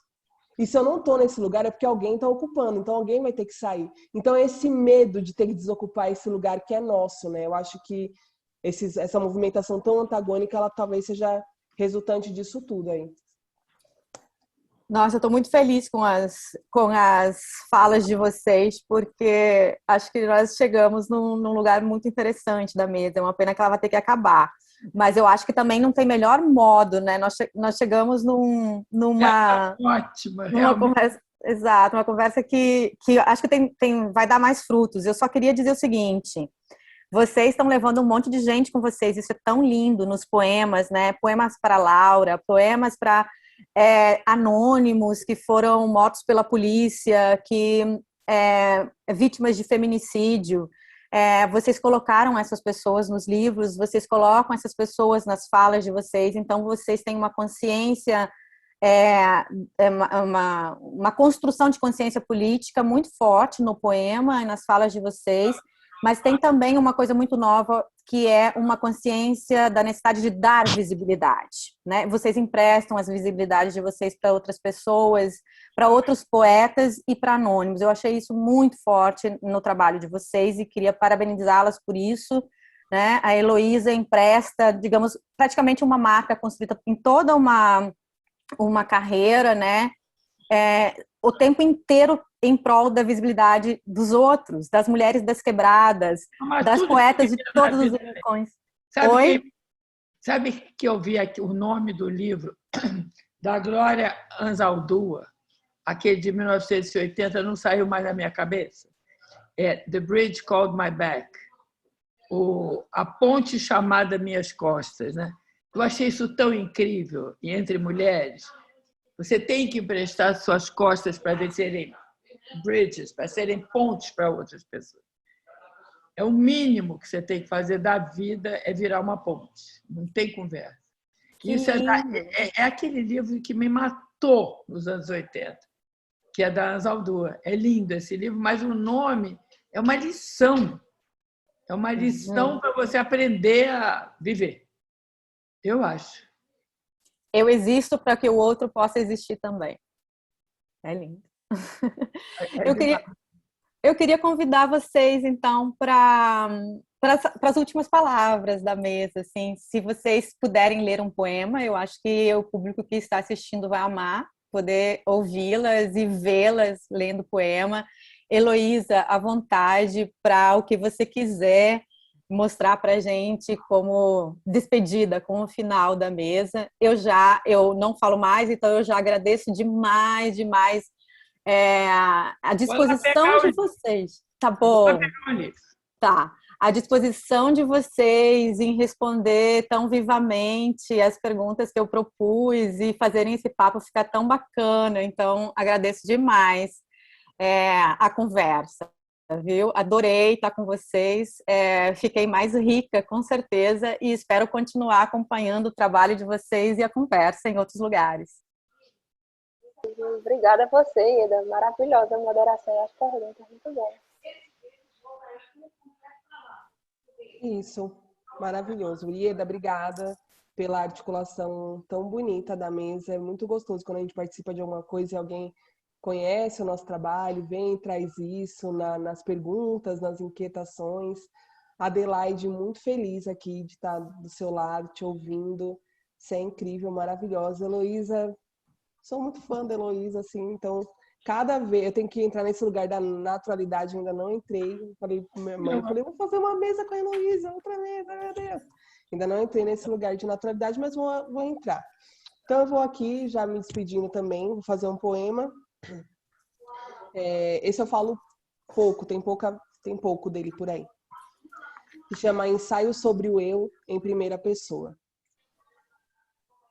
E se eu não estou nesse lugar é porque alguém está ocupando, então alguém vai ter que sair. Então esse medo de ter que desocupar esse lugar que é nosso, né? Eu acho que essa movimentação tão antagônica, ela talvez seja resultante disso tudo aí. Nossa, eu estou muito feliz com as falas de vocês, porque acho que nós chegamos num lugar muito interessante da mesa. É uma pena que ela vai ter que acabar. Mas eu acho que também não tem melhor modo, né? Nós chegamos numa ótima, numa conversa, exato, uma conversa que acho que vai dar mais frutos. Eu só queria dizer o seguinte: vocês estão levando um monte de gente com vocês, isso é tão lindo nos poemas, né? Poemas para Laura, poemas para anônimos que foram mortos pela polícia, vítimas de feminicídio. Vocês colocaram essas pessoas nos livros, vocês colocam essas pessoas nas falas de vocês, então vocês têm uma consciência, uma construção de consciência política muito forte no poema e nas falas de vocês, mas tem também uma coisa muito nova, que é uma consciência da necessidade de dar visibilidade, né? Vocês emprestam as visibilidades de vocês para outras pessoas, para outros poetas e para anônimos. Eu achei isso muito forte no trabalho de vocês e queria parabenizá-las por isso, né? A Heloísa empresta, digamos, praticamente uma marca construída em toda uma carreira, né? O tempo inteiro em prol da visibilidade dos outros, das mulheres das quebradas, das poetas de todos os rincões. Sabe que eu vi aqui o nome do livro da Glória Anzaldúa, aquele de 1980, não saiu mais da minha cabeça? É The Bridge Called My Back, a ponte chamada Minhas Costas, né? Eu achei isso tão incrível, e entre mulheres, você tem que emprestar suas costas para serem bridges, para serem pontes para outras pessoas. É o mínimo que você tem que fazer da vida, é virar uma ponte. Não tem conversa. Isso é aquele livro que me matou nos anos 80, que é da Anzaldúa. É lindo esse livro, mas o nome é uma lição. É uma lição para você aprender a viver. Eu acho. Eu existo para que o outro possa existir também. É lindo. Eu queria convidar vocês, então, para as últimas palavras da mesa. Assim, se vocês puderem ler um poema, eu acho que o público que está assistindo vai amar poder ouvi-las e vê-las lendo poema. Heloísa, à vontade para o que você quiser mostrar para a gente como despedida, como final da mesa. Eu não falo mais, então eu já agradeço demais a disposição de vocês. Tá bom? Tá. A disposição de vocês em responder tão vivamente as perguntas que eu propus e fazerem esse papo ficar tão bacana. Então, agradeço demais a conversa. Viu? Adorei estar com vocês, fiquei mais rica, com certeza, e espero continuar acompanhando o trabalho de vocês e a conversa em outros lugares. Obrigada a você, Ida. Maravilhosa a moderação e as perguntas, muito bom. Isso, maravilhoso. Ieda, obrigada pela articulação tão bonita da mesa. É muito gostoso quando a gente participa de alguma coisa e alguém conhece o nosso trabalho, vem e traz isso nas perguntas, nas inquietações. Adelaide, muito feliz aqui de estar do seu lado, te ouvindo. Você é incrível, maravilhosa. Heloísa, sou muito fã da Heloísa, assim, então cada vez eu tenho que entrar nesse lugar da naturalidade, ainda não entrei. Falei pra minha mãe, vou fazer uma mesa com a Heloísa, outra mesa, meu Deus. Ainda não entrei nesse lugar de naturalidade, mas vou entrar. Então eu vou aqui, já me despedindo também, vou fazer um poema. Esse eu falo pouco, tem pouco dele por aí. Se chama Ensaio sobre o Eu em Primeira Pessoa.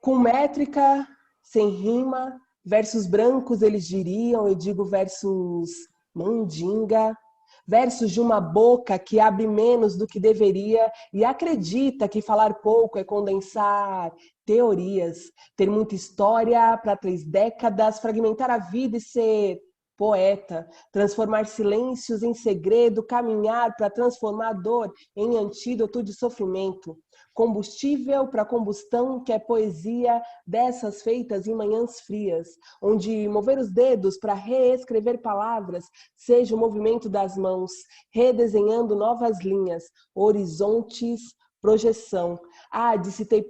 Com métrica, sem rima, versos brancos eles diriam, eu digo versos mandinga, versos de uma boca que abre menos do que deveria e acredita que falar pouco é condensar teorias, ter muita história para 3 décadas, fragmentar a vida e ser poeta, transformar silêncios em segredo, caminhar para transformar a dor em antídoto de sofrimento. Combustível para combustão, que é poesia dessas feitas em manhãs frias, onde mover os dedos para reescrever palavras seja o movimento das mãos, redesenhando novas linhas, horizontes, projeção. Há de se ter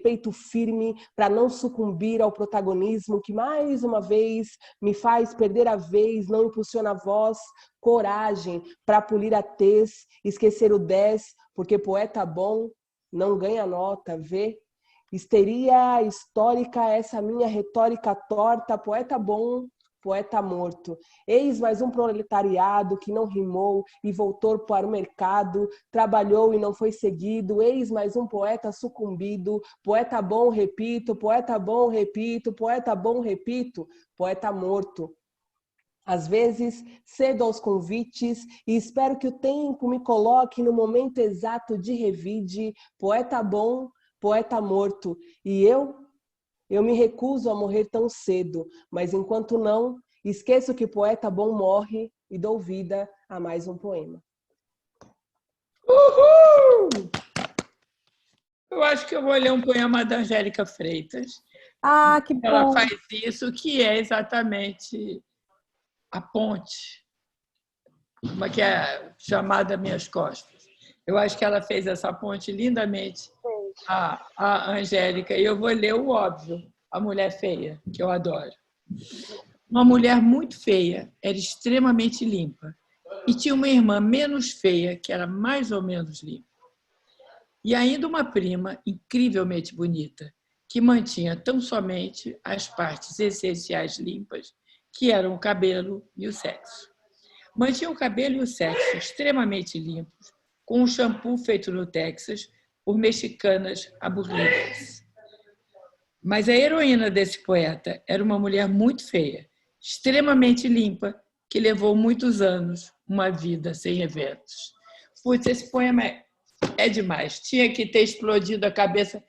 peito firme para não sucumbir ao protagonismo que mais uma vez me faz perder a vez, não impulsiona a voz, coragem para polir a tez, esquecer o 10, porque poeta bom não ganha nota, vê? Histeria histórica, essa minha retórica torta, poeta bom, poeta morto. Eis mais um proletariado que não rimou e voltou para o mercado, trabalhou e não foi seguido. Eis mais um poeta sucumbido, poeta bom, repito, poeta bom, repito, poeta bom, repito, poeta morto. Às vezes, cedo aos convites e espero que o tempo me coloque no momento exato de revide, poeta bom, poeta morto. E eu me recuso a morrer tão cedo, mas enquanto não, esqueço que poeta bom morre e dou vida a mais um poema. Uhul! Eu acho que eu vou ler um poema da Angélica Freitas. Ah, que bom! Ela faz isso, que é exatamente a ponte, uma que é chamada Minhas Costas. Eu acho que ela fez essa ponte lindamente, a Angélica. E eu vou ler o óbvio, A Mulher Feia, que eu adoro. Uma mulher muito feia, era extremamente limpa. E tinha uma irmã menos feia, que era mais ou menos limpa. E ainda uma prima incrivelmente bonita, que mantinha tão somente as partes essenciais limpas, que eram o cabelo e o sexo. Mantinha o cabelo e o sexo extremamente limpos, com um shampoo feito no Texas por mexicanas aburridas. Mas a heroína desse poeta era uma mulher muito feia, extremamente limpa, que levou muitos anos uma vida sem eventos. Putz, esse poema é demais. Tinha que ter explodido a cabeça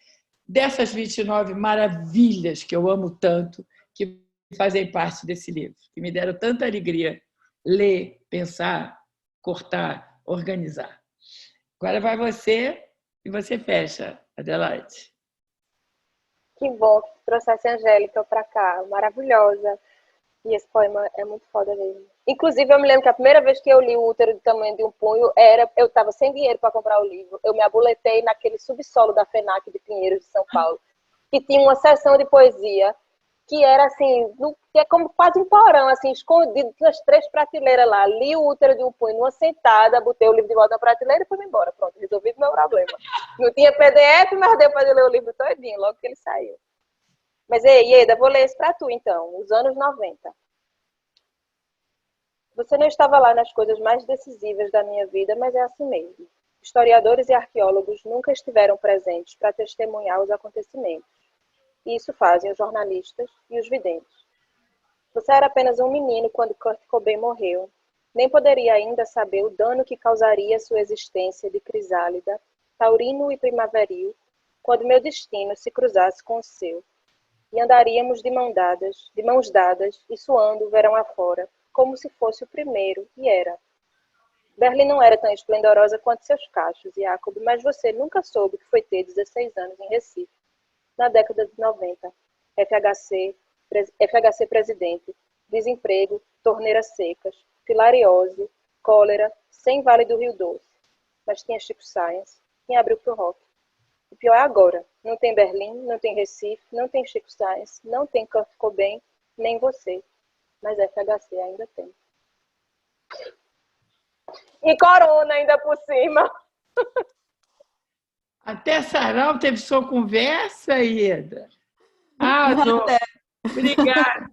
dessas 29 maravilhas que eu amo tanto, que fazem parte desse livro, que me deram tanta alegria ler, pensar, cortar, organizar. Agora vai você e você fecha, Adelaide. Que bom que trouxesse a Angélica para cá, maravilhosa. E esse poema é muito foda mesmo. Inclusive, eu me lembro que a primeira vez que eu li O Útero do Tamanho de um Punho, eu estava sem dinheiro para comprar o livro. Eu me abuletei naquele subsolo da FENAC de Pinheiros, de São Paulo, que tinha uma seção de poesia que era assim, que é como quase um porão, assim, escondido, tinha as 3 prateleiras lá. Li O Útero de um Punho numa sentada, botei o livro de volta na prateleira e fui embora. Pronto, resolvi o meu problema. Não tinha PDF, mas deu para ler o livro todinho, logo que ele saiu. Mas, ei, Ieda, vou ler esse para tu, então. Os anos 90. Você não estava lá nas coisas mais decisivas da minha vida, mas é assim mesmo. Historiadores e arqueólogos nunca estiveram presentes para testemunhar os acontecimentos. E isso fazem os jornalistas e os videntes. Você era apenas um menino quando Kurt Cobain morreu. Nem poderia ainda saber o dano que causaria sua existência de crisálida, taurino e primaveril, quando meu destino se cruzasse com o seu. E andaríamos de mãos dadas e suando o verão afora, como se fosse o primeiro, e era. Berlim não era tão esplendorosa quanto seus cachos, Jacob, mas você nunca soube o que foi ter 16 anos em Recife, na década de 90. FHC, FHC presidente, desemprego, torneiras secas, filariose, cólera, sem Vale do Rio Doce. Mas tinha Chico Science, tinha Abril pro Rock. O pior é agora. Não tem Berlim, não tem Recife, não tem Chico Science, não tem Kurt Cobain, nem você. Mas FHC ainda tem. E corona ainda por cima. Até Sarau teve sua conversa, Ieda. Obrigada.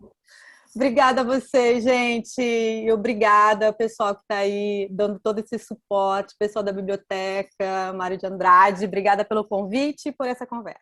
Obrigada a você, gente. E obrigada, pessoal que está aí dando todo esse suporte, pessoal da biblioteca, Mário de Andrade. Obrigada pelo convite e por essa conversa.